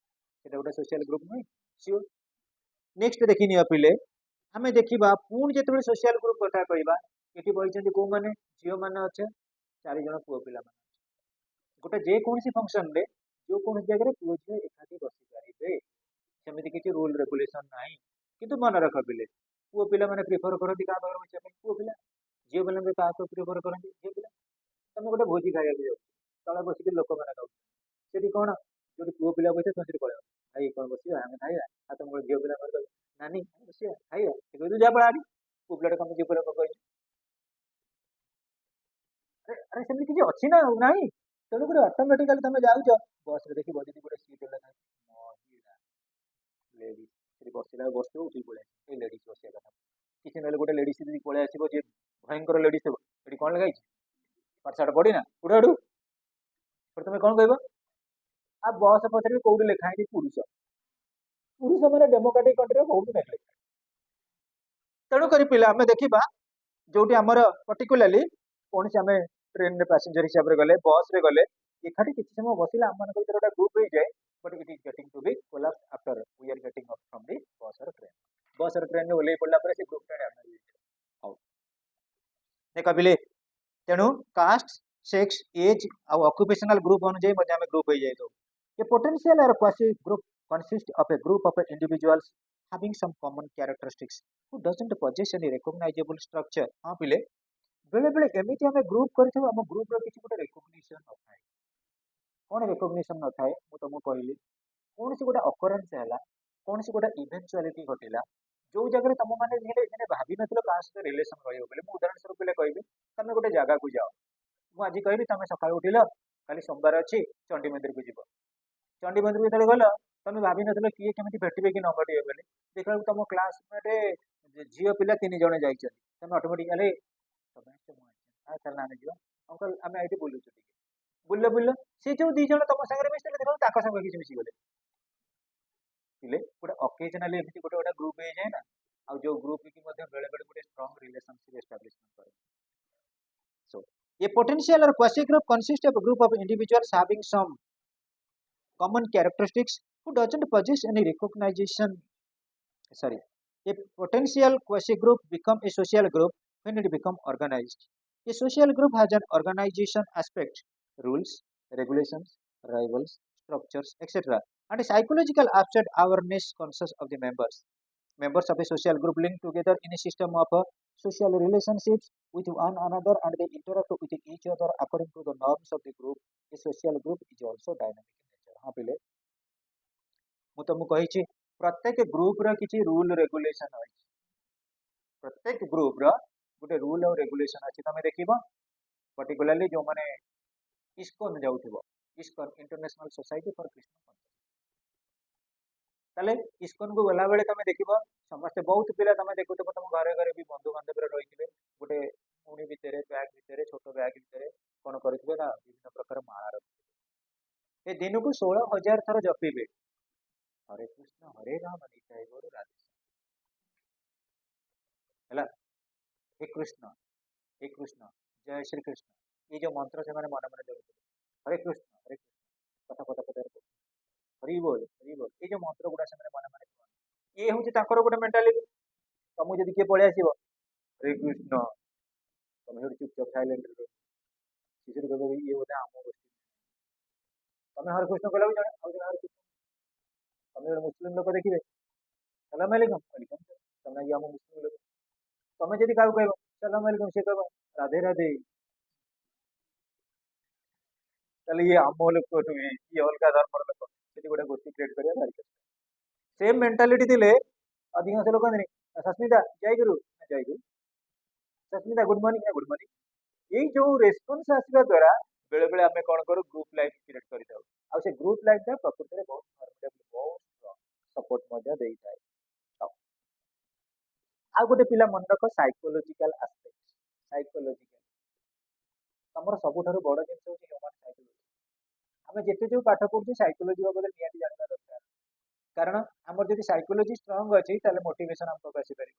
सेटा गोटे सोशल ग्रुप नै सियोर नेक्स्ट देखिनियो पिले आमे देखिबा पुणी जेतेबेले सोशल ग्रुप कथा कहबा ये बही कौ मैंने झील मैंने अच्छे 4 जन पुओ पिला गोटे जेकोसी फंक्शन रे जो कौन जगह पुओ झील एकाठी बसी पारे सेमती किसी रूल रेगुलेशन ना किंतु मन रख पिले पुओ पिला मैंने प्रिफर करती क्या पाखे बचा पुओ पिला झील पिला क्या प्रिफर करती झील पिला तुम गोटे भोजी खाया जाओ तले बसिक लोक मैंने खाऊ से कौन जो पुओ पिला बस तुम पड़े भाई कौन बस आम खाइबा आ तुम झील पिला नानी बस खाइबा तू जा पड़ा पुओ पिला कम झील पिला कह अरे अरे सेमती किसी अच्छी ना ना तेणुक अटोमेटिकाली तुम जाऊच बस रे देखी बजे गोटे सीट महिला लेडीज से बसला बस उठी पड़े ये लेडीज बसिया कथा किसी ना गोटे लेडीज यदि पलि आसो जी भयंकर लेडीज थो ये कौन लगे पाठशाठ पढ़ी ना उड़ आड़ू फिर तुम कौन कह आ बस पचर भी कौटी लिखा है पुरुष पुरुष मैंने डेमोक्रेटिक कंट्री बहुत नेग्लेक्ट तेणुक पिला आम देखा जो आमर पर्टिकुलाली कौन से आम ट्रेन रे पैसेंजर हिसाब से गले बस रे गले एखादी किसी समय बसला आम मान भर गोटे ग्रुप हो जाए but it is getting to be collapse after we are getting up from the bus और ट्रेन में ओल्लै पड़ा पर से ग्रुप आउ देख पिले तेणु कास्ट सेक्स एज आउ ऑक्युपेशनल ग्रुप अनुଯାयୀ आम ग्रुप हो जाए ए पोटेंशियल और quasi group consists of a group of individuals having some common characteristics who doesn't possess any recognizable structure हाँ पिले बेले बेले एमती आम ग्रुप कर ग्रुप किसी गोटे रेकग्निशन न था कौन रेकग्निशन न था मुझे तुमको कहली कौन सी गोटे अकरेन्स है कौन सी गोटे इवेंचुआलिटी घटला जो जगह तुम मैंने भावी नो क्या सहित रिलेसन रही मुझे उदाहरण स्वरूप पिले कहबी तुम गोटे जगह को जाओ मुझे आज कहबी तुम सका उठिल खाली सोमवार अच्छी चंडी मंदिर को जीव चंडी मंदिर को गल तुम भावी नो किए केमी भेटे कि न भेटे बोले देखा तुम क्लासमेट झील पिला 3 जन जाइए तुम अटोमेटिकाली चल आम जी अंकल आम ये बुलूँ बुल बुल सी जो 2 जन तुम सागर मिसले देखा सागर किसी मिसीगले पिले गोटे अकेजनाली एमती गोटे गोटे ग्रुप हो जाए ना आ जो ग्रुप की बेले बेले गोटे स्ट्रॉन्ग रिलेशनशिप एस्टाब्लिशमेंट करे सो ये पोटेंशियल और quasi group consist of group of individuals having some common characteristics who doesn't possess any recognition sorry a potential quasi group become a social group when it become organized a social group has an organization aspect rules regulations rivals structures etc and a psychological aspect awareness conscious of the members of a social group linked together in a system of social relationships with one another and they interact with each other according to the norms of the group a social group is also dynamic हाँ पिले मु तुमको कही प्रत्येक group रा किसी rule regulation अच्छी प्रत्येक ग्रुप रा गोटे रूल और रेगुलेशन अच्छी तुम देख पर्टिकुलाली जो मैंने इस्कन जाऊँ ISKCON international society for Krishna ताले इस्कन को गला बेले तुम देख समस्ते बहुत पिला तुम देखु तुम घरे घरे भी बंधु बांधव रही गोटे मुणी भितर बैग भितर छोट बैग भितर कौन करेंगे ना विभिन्न प्रकार माला रखिए ए दिन को 16,000 थर जपीबे हरे राम निताय गौर राधे है हे कृष्ण जय श्री कृष्ण ये जो मंत्र से मन मन जप हरे कृष्ण कथा कथा कथा हरि बोल ये जो मंत्र गुड़ा से मन मन ये हूँ गोटे मेंटालिटी तुमको जब किए पलि आस हरे कृष्ण तुम चुपचाप साइलेंट शिशु कह ये बोधे आम गोष्ठी तुम हरे कृष्ण कहला भी जड़े हरे कृष्ण तुम जो मुस्लिम लोग देखिए सलाम अलैकुम तुम ये आम मुस्लिम लोग तुम जब क्या कह सलाम अलैकुम सी कह राधे राधे ताले ये आम लोग नुहे ये अलग धर्म लोक से गोटे गोष्ठी क्रिएट करा भारी कष्ट सेम मेंटालिटी थी अधिकांश लोग कहते सस्मिता जय गुरु सस्मिता गुड मॉर्निंग ये जो रेस्पॉन्स आसवा द्वारा बेले बेले आम कौन करूँ ग्रुप लाइफ क्रिएट कर ग्रुप लाइफ टा प्रकृति में बहुत फॉर्मिडेबल बहुत सपोर्ट दे था आ गोटे पिला मन रख साइकोलोजिकल आस्पेक्ट साइकोलोजिकल तुम सबुठ बड़ जिन हूँ ह्यूमन साइकोलोजी आम जिते जो पाठ पढ़ु साइकोलोजी बाबद निहाती जानवा दरकार कारण आम जब साइकोलोजी स्ट्रंग अच्छी मोटिवेशन आम पास आसपार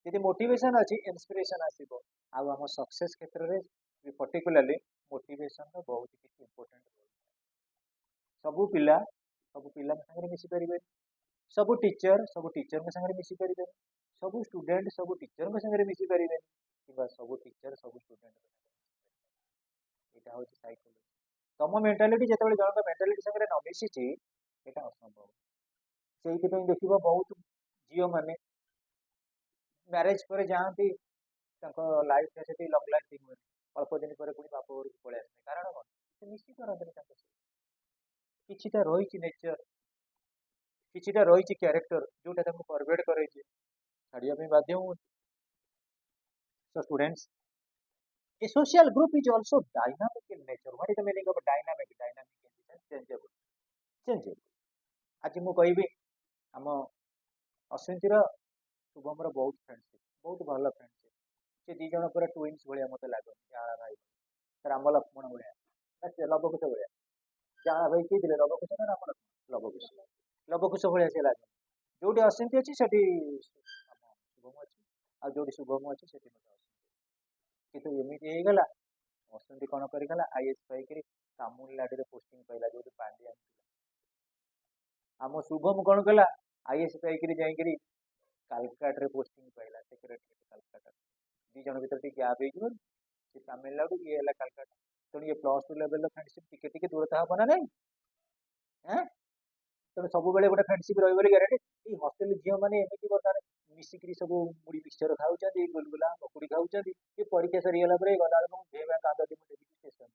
जी मोटिवेशन अच्छी इंस्पिरेशन आसो आम सक्सेस क्षेत्र में पर्टिकुलाली मोटिवेशन बहुत किसी इंपोर्टेंट रोल सबू पिला सागर मिसीपर सब टीचर सागर मिसीपर सब स्टूडेंट सब टीचर सागर मिसीपर किंवा सब टीचर सब स्टूडेंट यहाँ हूँ साइकोलोजी तुम मेंटालिटी जो जन मेंटालिटी सागर न मिसी यहाँ असंभव से देख बहुत झील मैंने मैरेज पर जाती लाइफ में से लंग लास्टिंग हुए अल्प दिन पर पुणी बाप घर को पलि आसते कारण कौन से मिसी पारती किछिटा रही नेचर किछिटा रही क्यारेक्टर जोटा परवेट करे छाड़िया बाध्य हूँ so students a social group is also dynamic in nature. What is the meaning of dynamic? Dynamic in the sense changeable. Changeable. आज मु कहबी आम अश्विंतीर शुभम बहुत फ्रेंडशिप बहुत भल फ्रेंडशिप से दी जन पूरा ट्विन्स भाया मत लगे जाड़ा भाई राम लक्ष्मण भाया लवकुश भाया जाड़ा भाई किए थे लवकुश ना राम लक्ष्मण लवकुश लवकुश भाया से लगे जो अश्विंती अच्छी से शुभम अच्छी आ जो शुभम अच्छी से कितु एमती होगला अश्विनी कौन करगला आईएएस पाई तामिलनाडु में पोस्टिंग पाइला जो पांड्या आम शुभम कौन कला आईएएस पाई जाकि कालकाटा पोस्टिंग पाइला सेक्रेटरी कालकाटा दी जन भर गैप हो तामिलनाडु ये है कालकाटा तेणु ये +2 लेवल फ्रेंडशिप टिके दूरता हम ना नहीं तेणु सब बेले गोटे फ्रेंडशिप रही ग्यारंटी हस्टेल झील मैंने एमती बर्तमान मिसिक सब मुड़ी मिक्सचर खाऊँ गुलगुला पकुड़ी खाऊँ ये परीक्षा सरीगला गला भेवा कांद स्टेशन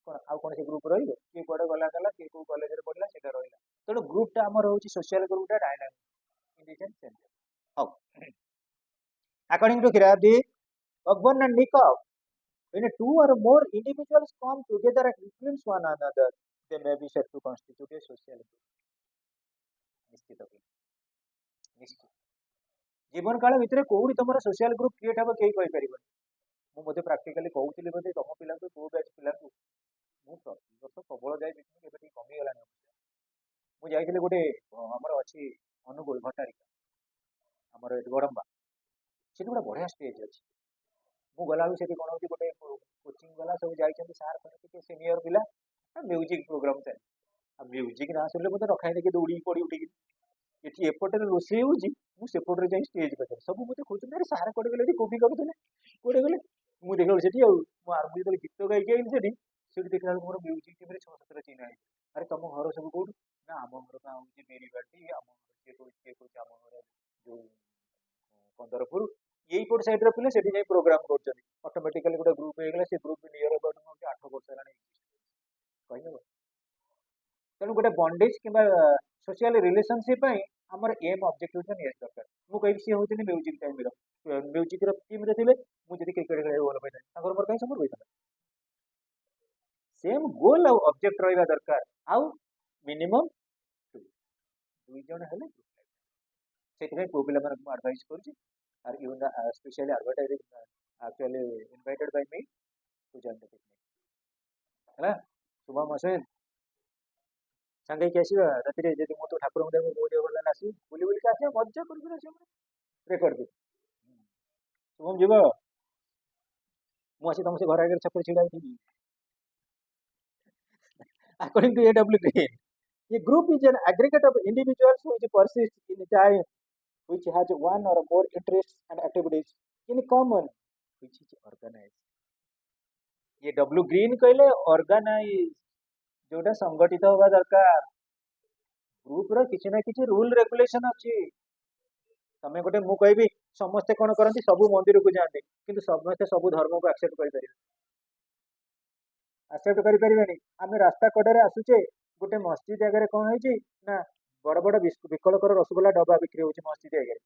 कौन आउ कौन से ग्रुप रही किए कौड़े गला गला किए कौ कॉलेज पढ़ला से रहा तेणु ग्रुपटा आम रोचे सोशल ग्रुपटा dynamic in how according to किरादी Ogburn and Nikov, when two or more individuals come together and influence one another, they may be said to constitute a social group. निश्चित जीवन काल भितर कौड़ी तुम सोशल ग्रुप क्रिएट हम कहीं कहीपर मुझे प्राक्टिकाली कहूली बोधे तुम पिला को बैच पिला मुझे वर्ष प्रबल जाए पिकनिक कमीगला मुझे गोटे आमर अच्छी अनुगुल भट्टारिका आमर गड़म्बा से गोटे बढ़िया स्टेज अच्छी मु गला से कौन हो गोटे कोचिंग वाला सब जाइए सार मैंने सीनियर पिला म्यूजिक प्रोग्राम चले म्यूजिक ना शुणिले मतलब रखाई देखिए दौड़ी पड़ी उठिक ये एपटे रोषे होपटे जा स्टेज पाखे सब मत खोज अरे सार कौटे गले कॉपी करूँ कौटे गले मुझे देखा मुझे गीत गायी आई से देखा मोर म्यूजिक टीम 6-7 चिन्ह अरे तुम घर सब कौट ना आम घर का हूँ बेरीबाटी आम घर किए कौन आम घर जो कंदरपुर यही पट सैड्रे पिले से प्रोग्राम कर ऑटोमेटिकली गोटे ग्रुप होगा से ग्रुप नियर अबाउट 8 वर्ष है कही तेणु गोटे बंडेज कि सोशल रिलेशनशिप आमर एम ऑब्जेक्टिव निहाती दरकार मुझे सी हूँ म्यूजिक टाइम म्यूजिक टीम रे थे मुझे क्रिकेट खेल भल पाई मोर कहीं सब होता सेम गोल आउ ऑब्जेक्ट रहा दरकार आउ मिनिमम 2 जन है से पुओ पिला एडवाइस कर even especially advertising actually invited by me to join the picnic है शुभम अश्विन सांगे कि आसवा राति जब मत ठाकुर बहुत भल आस बुली बुलिक आस मजा कर रेकर्ड शुभम जीव मुझे तुम से घर आगे छक छिड़ा according to A.W. Green a group is an aggregate of individuals which persist in time which has one or more interests and activities in common which is organized ये W. Green कहले ऑर्गेनाइज जोटा संगठित होगा दरकार group रो किसी ना किसी rule regulation अच्छी तमें गोटे मु कहबी समस्ते कौन करती सब मंदिर को जाते किंतु समस्ते सब धर्म को एक्सेप्ट कर एक्सेप्ट करें आम रास्ता कड़े आसुचे गोटे मस्जिद आगे कौन है ना बड़ बड़ विकलकर रसगोल्ला डब्बा बिक्री होची मस्जिद आगे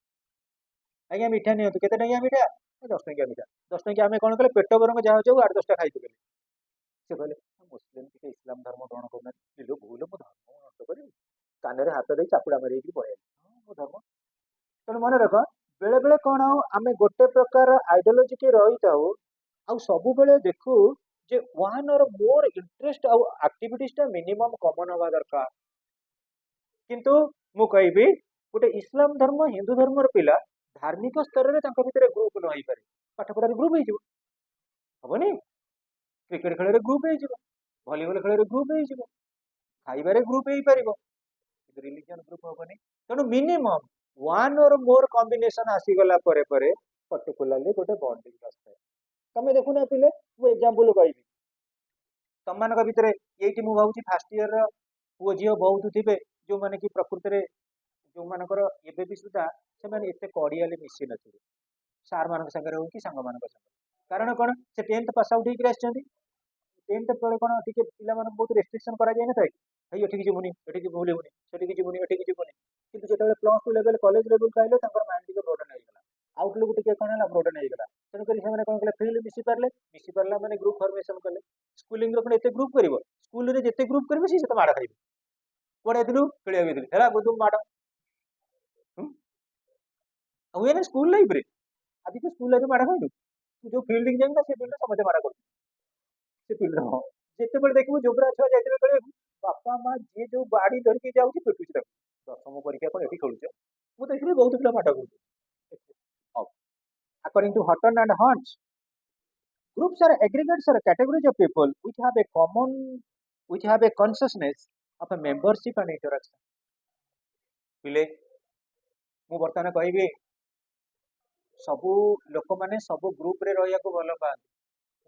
आज्ञा मिठा नियंतु केते टंकिया मिठा 10 टंकिया मिठा 10 टंकिया आम कौन कले पेट बरंग जहाँ जाऊ 8-10टा खाई पकड़े से कहले मुस्लिम टे इस्लाम धर्म ग्रहण करना लो भूल मो धर्म नष्ट कर कान हाथ दे चापुड़ा मारे पड़े मो धर्म तेणु मन रख बेले बेले कौन आम गोटे प्रकार आइडियोलोजी के रही था आउ सब बेले देखू जे वन और मोर इंटरेस्ट आउ एक्टिविटीज मिनिमम कॉमन हवा दरकार किंतु मु कहबी गोटे इस्लाम धर्म हिंदू धर्म पिला धार्मिक स्तर में भितर ग्रुप न हो पारे पाठ पढ़ार ग्रुप होनी क्रिकेट खेल ग्रुप भलीबल खेल ग्रुप खाइबार ग्रुप हो पार रिलीजन ग्रुप हेनी तेणु मिनिमम वन और मोर कॉम्बिनेशन आसीगला पर्टिकुलरली गोटे बॉन्डिंग आसता तमें देखुना पिले मु एग्जांपल कहबी तुम मान भितर ये भावी फास्ट इयर पुओ झील बहुत थे जो मैंने कि प्रकृति जो मानकर एबे भी सुधा से एत कड़ियाली मिसी न सार मान सागर हो कि सांग मान कारण कौन से 10th पास आउट होकर आसछन्ति 10th पर कौन टी पिला बहुत रेस्ट्रिक्शन करा जाए ना भाई एठिक जीवनी एठिक बुलबुनि सेठिक जीवनी एठिक जीवनी किंतु जो +2 लेवल कॉलेज लेवल आइले माइंड टी ब्रोडन होगा आउटलुक टी कौन है ब्रोडन होगा तेणुक से कौन कले फ्रीली मिसी पारे मैंने ग्रुप फॉर्मेशन कले स्कूलिंग पुणी एत ग्रुप कर स्कूल जिते ग्रुप करेंगे सी माड़ खाइबे पढ़े दिलु खेलिया है बुदुम माड़ हुए ना स्कूल लाइफ रे आदि तो स्कूल लाइफ माड़ खाइलु तू जो फील्डिंग जाइना से फील्ड समझे माड़ कर से फील्ड हाँ जिते देखिए जोबरा छुआ जाइए खेल बापा माँ जी जो बाड़ी धरिकी जाऊँगी पिटुची दशम परीक्षा कौन ये खेलुच मुझे देखिए बहुत पिला माड़ कर according to Horton and Hunt groups are aggregates or categories of people which have a consciousness of a membership and interaction पिले मु बर्तमान कहबी सबू लोक मैंने सब ग्रुप रे रहिया को भल पाते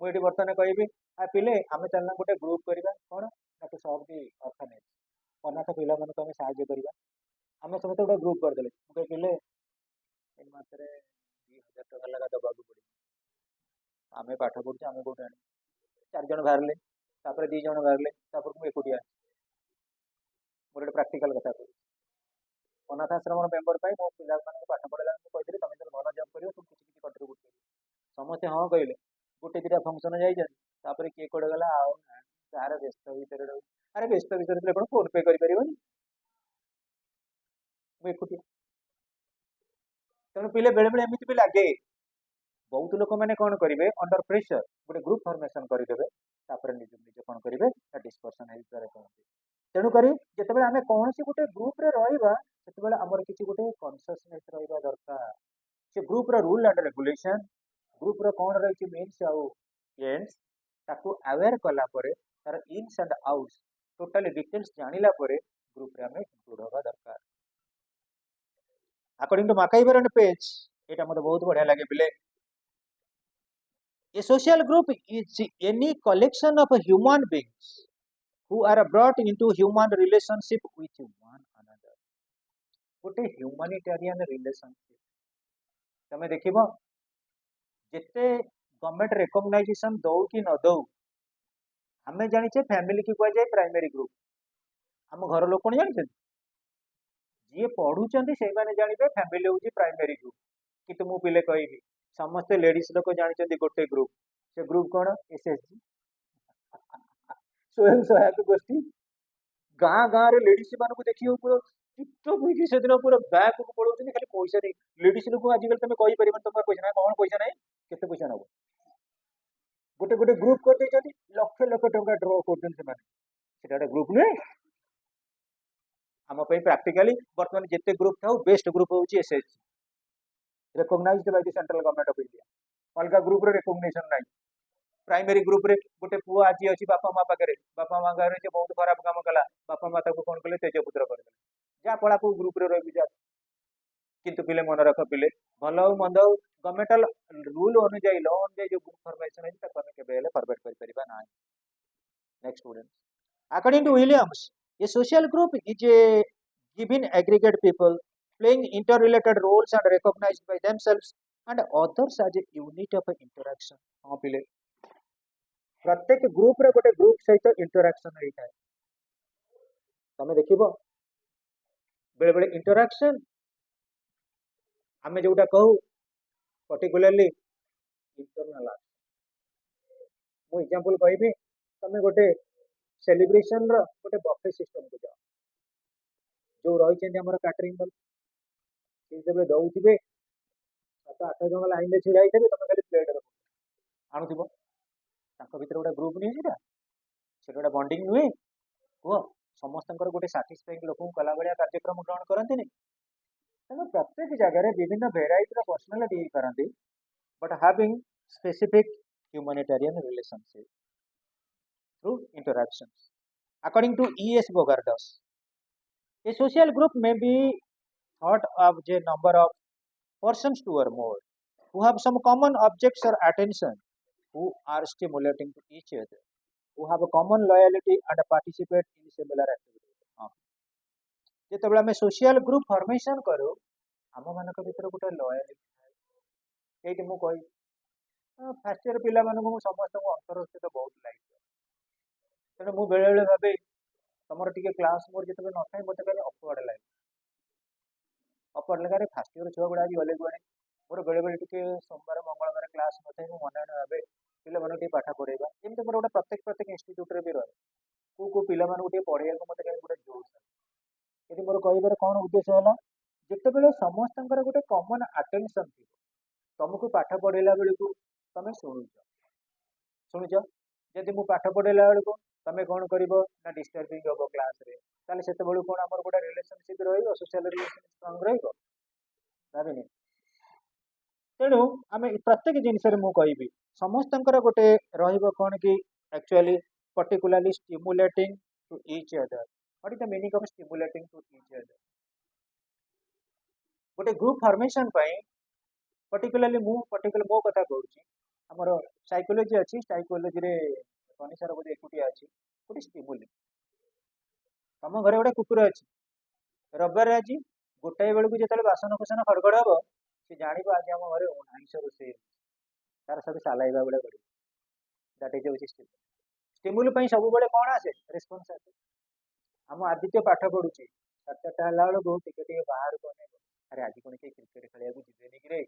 मुझे बर्तमान कहबी आ पिले आम चलना गोटे ग्रुप करवा कौन टू सॉल्व दी ऑर्फनेज अनाथ पिला मानक आम साहाय्य करवा आम समस्त गोटे ग्रुप करदे मुझे पिले इन मासरे 2000 टका लगा दबाक पड़े आम पाठ पढ़ुचे आम कौट आने 4 जन बाहर तापर 2 जन बाहर तापर मुझे एकुटिया मोर गोटे प्राक्टिकल कथा कह अनाथ आश्रम मेम्बर पाई मो पिला पाठ पढ़ेगा कहते तुम जो भल जब कर तुम किसी कंट्रीब्यूट कर समस्ते हाँ कहले गोटे 2टा फंक्शन जापर किए कड़े गला आर व्यस्त भितर अरे व्यस्त भितर कौन फोन पे कर एकुटिया तेणु पिले बेले बेले एमती भी लगे बहुत लोक मैंने कौन करेंगे अंडर प्रेशर गोटे ग्रुप फॉर्मेशन करदे निज निज कौन करेंगे डिस्कसन कहते तेणुक जिते आम कौन सी गोटे ग्रुप रे रहा से आमर किसी गोटे कनसीयसनेस रहा दरकार से group rule and regulation group कौन रही मीन्स आउ एंड्स ताकू अवेयर कलापर तार ins and outs totally details जानिला परे ग्रुप रे आम इंक्लूड होगा दरकार according to MacIver and Page ये मत बहुत बढ़िया लगे पिले A social group is any collection of human beings who are brought into human relationship with one another. गोटे ह्यूमानिटेरियन रिलेशनशिप तमें देखिबो जिते गवर्नमेंट रिकॉग्नाइजेशन दौ कि न दौ हमें जानिचे फैमिली की कह जाए प्राइमरी ग्रुप आम घर लोक कौन जानते जी पढ़ुचंदी से माने जानिबे फैमिली होची प्राइमरी ग्रुप किंतु मु पिले कहबी समस्ते लेडीज लोक जानते गोटे ग्रुप से ग्रुप कौन एसएचजी स्वयं सहायक गोष्ठी गाँ गाँ रे लेडीज मान देखिए पूरा टिपटप होगी से दिन पूरा बैंक को पड़ोस खाली पैसा नहीं लेडीज लोक आजिकल तुम कहीपर तुम पैसा ना कौन पैसा ना केते पैसा नब गोटे गोटे ग्रुप कर लक्ष लक्ष टका ड्र कर ग्रुप नुहे आम प्राक्टिकली बर्तमान जिते ग्रुप था बेस्ट ग्रुप हूँ SHG recognised by the central government of India अलग ग्रुप रे रिकॉग्निशन नहीं प्राइमरी ग्रुप रे गोटे पुओ आज अच्छी बापा माँ पाखे बापा माँ घर से बहुत खराब काम कला बापा माँ कौन कले तेजपुत्र कर जहाँ पड़ा को ग्रुप रे रही जा किंतु पिले मन रख पिले भल हो मंद हो गवर्नमेंटल रूल अनुजाई लॉ अनुजाई जो ग्रुप फॉर्मेशन है फॉरवर्ड कर परिबा ना next student according to Williams a social group is a given aggregate people playing interrelated roles and recognized by themselves and others as a unit of interaction हाँ पिले प्रत्येक group रे गोटे group सहित इंटरैक्शन होता है तमें देखिबो बेले बेले इंटरैक्शन आमे जोटा कहू पर्टिकुलरली इंटरनल मु एग्जांपल कहबी तमें गोटे सेलिब्रेशन रो गोटे बफे सिस्टम को जाओ जो रही हमर कैटरिंग वाला जब दौथे 7-8 जन लाइन में छिड़ा तुम खाली प्लेट आणुव भर गोटे ग्रुप नहीं से गोटे बॉन्डिंग नुहे कह समस्त गोटे साटिस्फाइंग लोक कला भाया कार्यक्रम ग्रहण करते तेना प्रत्येक जगह विभिन्न भेराइटी पर्सनालिटी करती but having specific humanitarian relationship through interactions according to E.S. Bogardas a social group may be thought of a number of persons 2 or more who have some common objects or attention, who are stimulating to each other, who have a common loyalty and participate in similar activities. ଯେତେବେଳେ ଆମେ social group formation କରୁ ଆମ ମାନଙ୍କ ଭିତରେ ଗୋଟେ loyalty ଥାଏ ଏଇଠି ମୁଁ କହିବି ଫାର୍ଷ୍ଟ ଇୟର ପିଲାମାନଙ୍କୁ ମୁଁ ସମସ୍ତଙ୍କୁ ଅନ୍ତର ସହିତ ବହୁତ ଲାଇକ୍ କରେ ତେଣୁ ମୁଁ ବେଳେବେଳେ ଭାବେ ତମର ଟିକେ କ୍ଲାସ୍ ମୋର ଯେତେବେଳେ ନଥାଏ ମୋତେ ଖାଲି ଅପୱାର୍ଡ ଲାଗେ ଅପୱାର୍ଡ ଲାଗାରେ ଫାର୍ଷ୍ଟ ଇୟର ଛୁଆ ଗୁଡ଼ା ଆଜି ଗଲେ କୁଆଡ଼େ ମୋର ବେଳେବେଳେ ଟିକେ ସୋମବାର ମଙ୍ଗଳବାର କ୍ଲାସ୍ ନଥାଏ ମୁଁ ମନେ ମନେ ଭାବେ ପିଲାମାନଙ୍କୁ ଟିକେ ପାଠ ପଢ଼େଇବା ଯେମିତି ମୋର ଗୋଟେ ପ୍ରତ୍ୟେକ ଇନଷ୍ଟିଚ୍ୟୁଟ୍ରେ ବି ରହେ କେଉଁ ପିଲାମାନଙ୍କୁ ଟିକେ ପଢ଼େଇବାକୁ ମୋତେ କାହିଁ ଗୋଟେ ଜୋସ୍ ଏଠି ମୋର କହିବାର କ'ଣ ଉଦ୍ଦେଶ୍ୟ ହେଲା ଯେତେବେଳେ ସମସ୍ତଙ୍କର ଗୋଟେ କମନ୍ ଆଟେନସନ୍ ଥିବ ତମକୁ ପାଠ ପଢ଼େଇଲା ବେଳକୁ ତମେ ଶୁଣୁଛ ଯଦି ମୁଁ ପାଠ ପଢ଼େଇଲା ବେଳକୁ ତମେ କ'ଣ କରିବ ନା ଡିଷ୍ଟର୍ବିଂ ହବ କ୍ଲାସ୍ରେ ତାହେଲେ ସେତେବେଳକୁ କ'ଣ ଆମର ଗୋଟେ ରିଲେସନସିପ୍ ରହିବ ସୋସିଆଲ ରିଲେସନସିପ୍ ଷ୍ଟ୍ରଙ୍ଗ ରହିବ ଭାବିନି ତେଣୁ ଆମେ ପ୍ରତ୍ୟେକ ଜିନିଷରେ ମୁଁ କହିବି ସମସ୍ତଙ୍କର ଗୋଟେ ରହିବ କ'ଣ କି actually particularly stimulating to each other. What is the meaning of stimulating to each other? ଗୋଟେ ଗ୍ରୁପ ଫର୍ମେସନ୍ ପାଇଁ particularly ମୋ କଥା କହୁଛି ଆମର ସାଇକୋଲୋଜି ଅଛି ସାଇକୋଲୋଜିରେ ମଣିଷର ବୋଧେ ଏକୁଟିଆ ଅଛି ଗୋଟେ ଷ୍ଟିମୁଲି ତମ ଘରେ ଗୋଟେ କୁକୁର ଅଛି ରବିବାର ଆଜି ଗୋଟାଏ ବେଳକୁ ଯେତେବେଳେ ବାସନ କୁସନ ଖଡ଼ଖଡ଼ ହବ ସେ ଜାଣିବ ଆଜି ଆମ ଘରେ ଆଇଁଷ ରୋଷେଇ ତାର ସବୁ ସାଲାଇବା ବେଳେ ପଡ଼ିବ ଦ୍ୟାଟ୍ ଇଜ୍ ହେଉଛି ଷ୍ଟିମୁଲ ପାଇଁ ସବୁବେଳେ କ'ଣ ଆସେ ରେସ୍ପନ୍ସ ଆସେ ଆମ ଆଦିତ୍ୟ ପାଠ ପଢୁଛି 7ଟା ହେଲା ବେଳକୁ ଟିକେ ବାହାରକୁ ଅନେଇବ ଆରେ ଆଜି କ'ଣ କେହି କ୍ରିକେଟ ଖେଳିବାକୁ ଯିବେନି କିରେ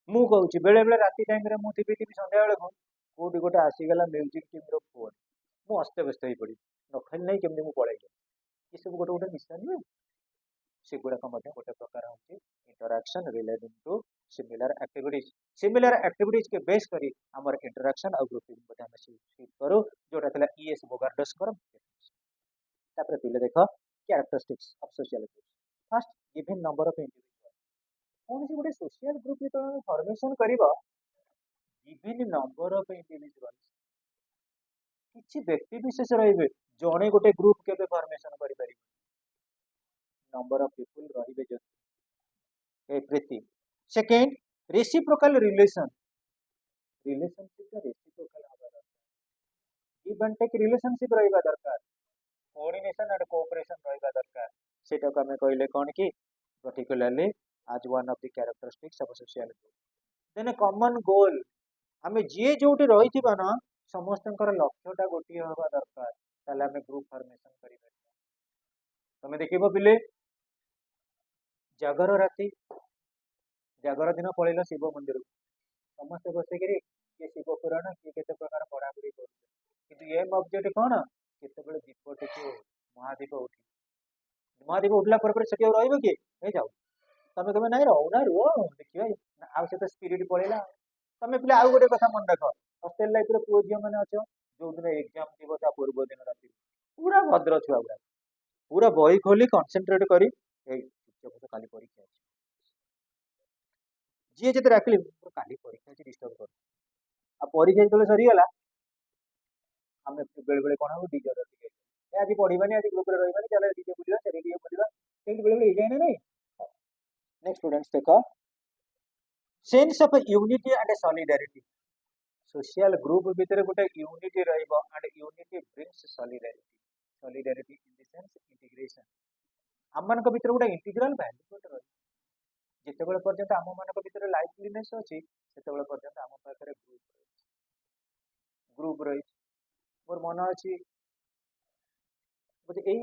ମୁଁ କହୁଛି ବେଳେ ବେଳେ ରାତି ଟାଇମରେ ମୁଁ ଥିବି ସନ୍ଧ୍ୟା ବେଳକୁ କୋଉଠି ଗୋଟେ ଆସିଗଲା ମ୍ୟୁଜିକ ଟିମ୍ର ଫୋନ୍ ମୁଁ ଅସ୍ତବ୍ୟସ୍ତ ହେଇପଡ଼ିବି ନ ଖେଳି ନାହିଁ କେମିତି ମୁଁ ପଳେଇବି ଏସବୁ ଗୋଟେ ନିଶା ନୁହେଁ ସେଗୁଡ଼ାକ ମଧ୍ୟ ଗୋଟେ ପ୍ରକାର ହେଉଛି interaction relating to similar activities के बेस करी हमर इंटरैक्शन और ग्रुपिंग मध्ये हम सीख करू जोटा थला ईएस बोगार्डस करम तापर पिले देखो characteristics of social group first given number of individual कौन सी गोटे सोशल ग्रुप जो फॉर्मेशन करिवो गिवन नंबर ऑफ इंडिविजुअल्स किछि व्यक्ति विशेष रहिबे जणे गोटे ग्रुप केबे फॉर्मेशन करि पारि नंबर ऑफ पीपल रहिबे जो एवरीथिंग सेकेंड रेसिप्रोकल रिलेशनशिप का रेसिप्रोकल हवा दरकार गिव एंड टेक रिलेशनशिप रहिबा दरकार कोऑर्डिनेशन एंड कोऑपरेशन रहिबा दरकार सेटा को हमें कहले कोन की पर्टिकुलरली आज one of the characteristics of social group then common goal हमें जे जोटी रहिथिबा ना समस्तंकर लक्ष्यटा गोटी हवा दरकार ताले हमें ग्रुप फॉर्मेशन करि परिबा तमे देखिबो पिले जागर राति जागर दिन पलैल शिव मंदिर समस्ते बसिकी किए शिव पुराण किए के प्रकार पढ़ापढ़ी कर एम ऑब्जेक्ट कौन केत दीप टे महादीप उठला से रही किए जाओ तुम कहे ना रोना रुह देखिए आउ से स्पिरिट पलैला तुम पे आउ गोटे कथा मन रख हस्टेल लाइफ पुओ झील मैंने अच्छे जो दिन एग्जाम थी पूर्व दिन राति पूरा भद्र छुआ गुड़ा पूरा बही खोली कनसेंट्रेट करी काली परीक्षा अच्छी जी जो डाकिली काली परीक्षा अच्छी डिस्टर्ब कर परीक्षा जो सरीगला आम बेले बेले कौन हम डीजे आज पढ़ानी आज ग्रुप रही चलो डीजे बुला चल डीजे बुला कहीं बेले बेले जाए ना नहीं नेक्स्ट स्टूडेंट्स देख sense of unity and solidarity social group भितर गोटे यूनिटी रहिबो and unity brings solidarity in the sense integration आम मान भीतर गोटे इंटीग्रल वैल्यू गोटे रही जितेबाला पर्यंत आम मान भीतर लाइवलीनेस अच्छी से पर्यंत आम पाखे ग्रुप रही मोर मन अच्छी बोले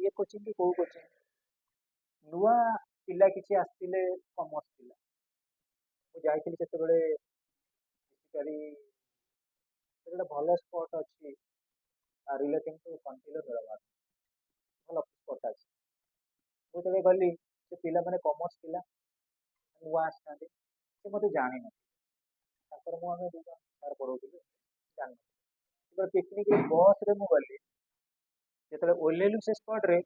ये कोचिंग कि कौ कोचिंग नुआ पिला किसी आसते कमर्स पिला मुझे बेसिकली गोटे भल स्पट अच्छी रिलेटिंग टू कंटिल बेलवार भल स्पट अच्छी मुझे गली से पिला मैंने कमर्स पिला नुआ आसते से मत जानी ना मुझे दु जन सार पढ़ाऊली जान पिकनिक बस रे गली जो ओह्लैलु से स्पट रे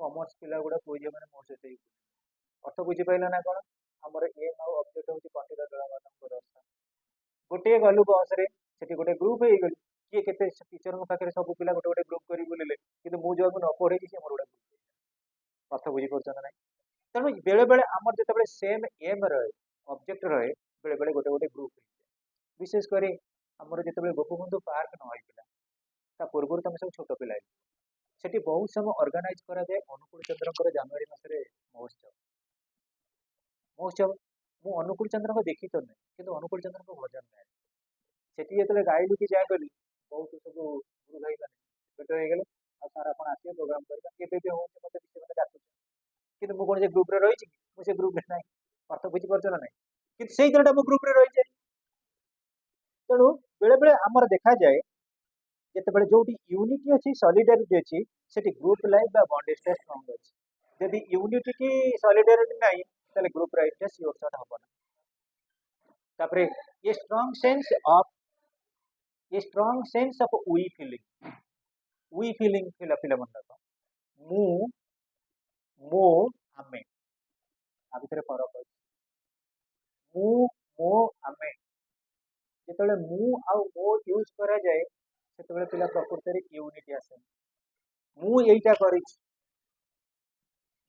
कमर्स पिला गुड़ा पुओ झील मैंने मो सहित अर्थ बुझीपाल ना कौन आमर एम आउ ऑब्जेक्ट हूँ कंटिल बेलवार दर्शन गोटे गलु बस रे गोटे ग्रुप हो गलु किए के टीचर पाखे सब पिला गोटे गोटे ग्रुप कर बुलिले कि मुझे न पढ़े सी मोर गोटे ग्रुप अर्थ बुझीपार ना तेणु बेले बेले आमर जो सेम एम रहे ऑब्जेक्ट रहे बेले बेले गोटे गोटे ग्रुप विशेषकर आमर जो गोपबंधु पार्क न होता पूर्व तुम सब छोट पिला सेठी बहुत समय ऑर्गेनाइज करा जाए अनुकूल चंद्र जनवरी मासरे महोत्सव महोत्सव मु अनुकूल चंद्र को देखी तो नहीं कि अनुकूल चंद्र को भजन नहीं सेठी जो गाइड की जाए गली बहुत सब गुरु भाई मैंने भेट हो गले आ सार आप आसिए प्रोग्राम करवा केबे भी होचे मते किसी मते डाकुछ कि मु कोन जे ग्रुप रे रही मु से ग्रुप रे नहीं अर्थ बुझी परछ ना नहीं कि सेही तरहटा मु ग्रुप रे रही जाए तेणु बेले बेले आमर देखा जाए जिते जो यूनिटी अच्छी सॉलिडारिटी अच्छी सेठी ग्रुप लाइफ बा बॉन्डेज स्ट्रांग अच्छी जदि यूनिटी की सॉलिडारिटी नहीं ताले ग्रुप लाइफ सियोर शॉट हबना तापरे ये strong sense of we feeling फिला मन मु मो आमे आ भितर फरक अछि मु मो आमे जेतले मु आ मो यूज करा जाए सेतबेले पिला प्रकृति रे यूनिटी आसे मु एइटा करिछि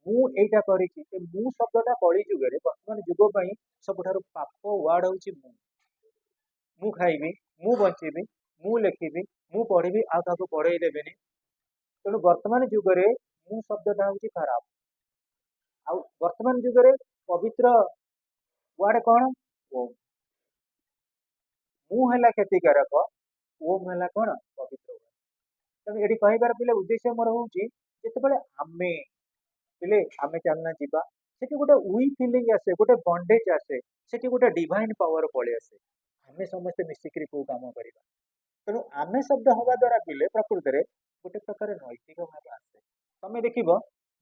ए मु शब्दटा कली जुगे रे वर्तमान जुग पई सबठारु पाप वर्ड होछि मु खाइबी मु बंचीबी मु लिखिबी मु पढ़ी आ काको पढ़े देबेनी तेणु वर्तमान जुग रे मु शब्दटा होछि खराब आ वर्तमान जुग रे पवित्र वर्ड कौन ओम मु है क्षतिकारक ओम है कौन पवित्र तेणु ये कहबार पिले उद्देश्य मोर हूँ जिते आमे पिले आमे चलना जीवा सेठी गोटे वी फिलिंग आसे गोटे बंडेज आसे सेठी गोटे डिवाइन पावर पड़े आसे आमे समस्ते मिसिक को काम करवा तेणु आमे शब्द हवा द्वारा पिले प्रकृति में गोटे प्रकार नैतिक भाव आसे तमें देख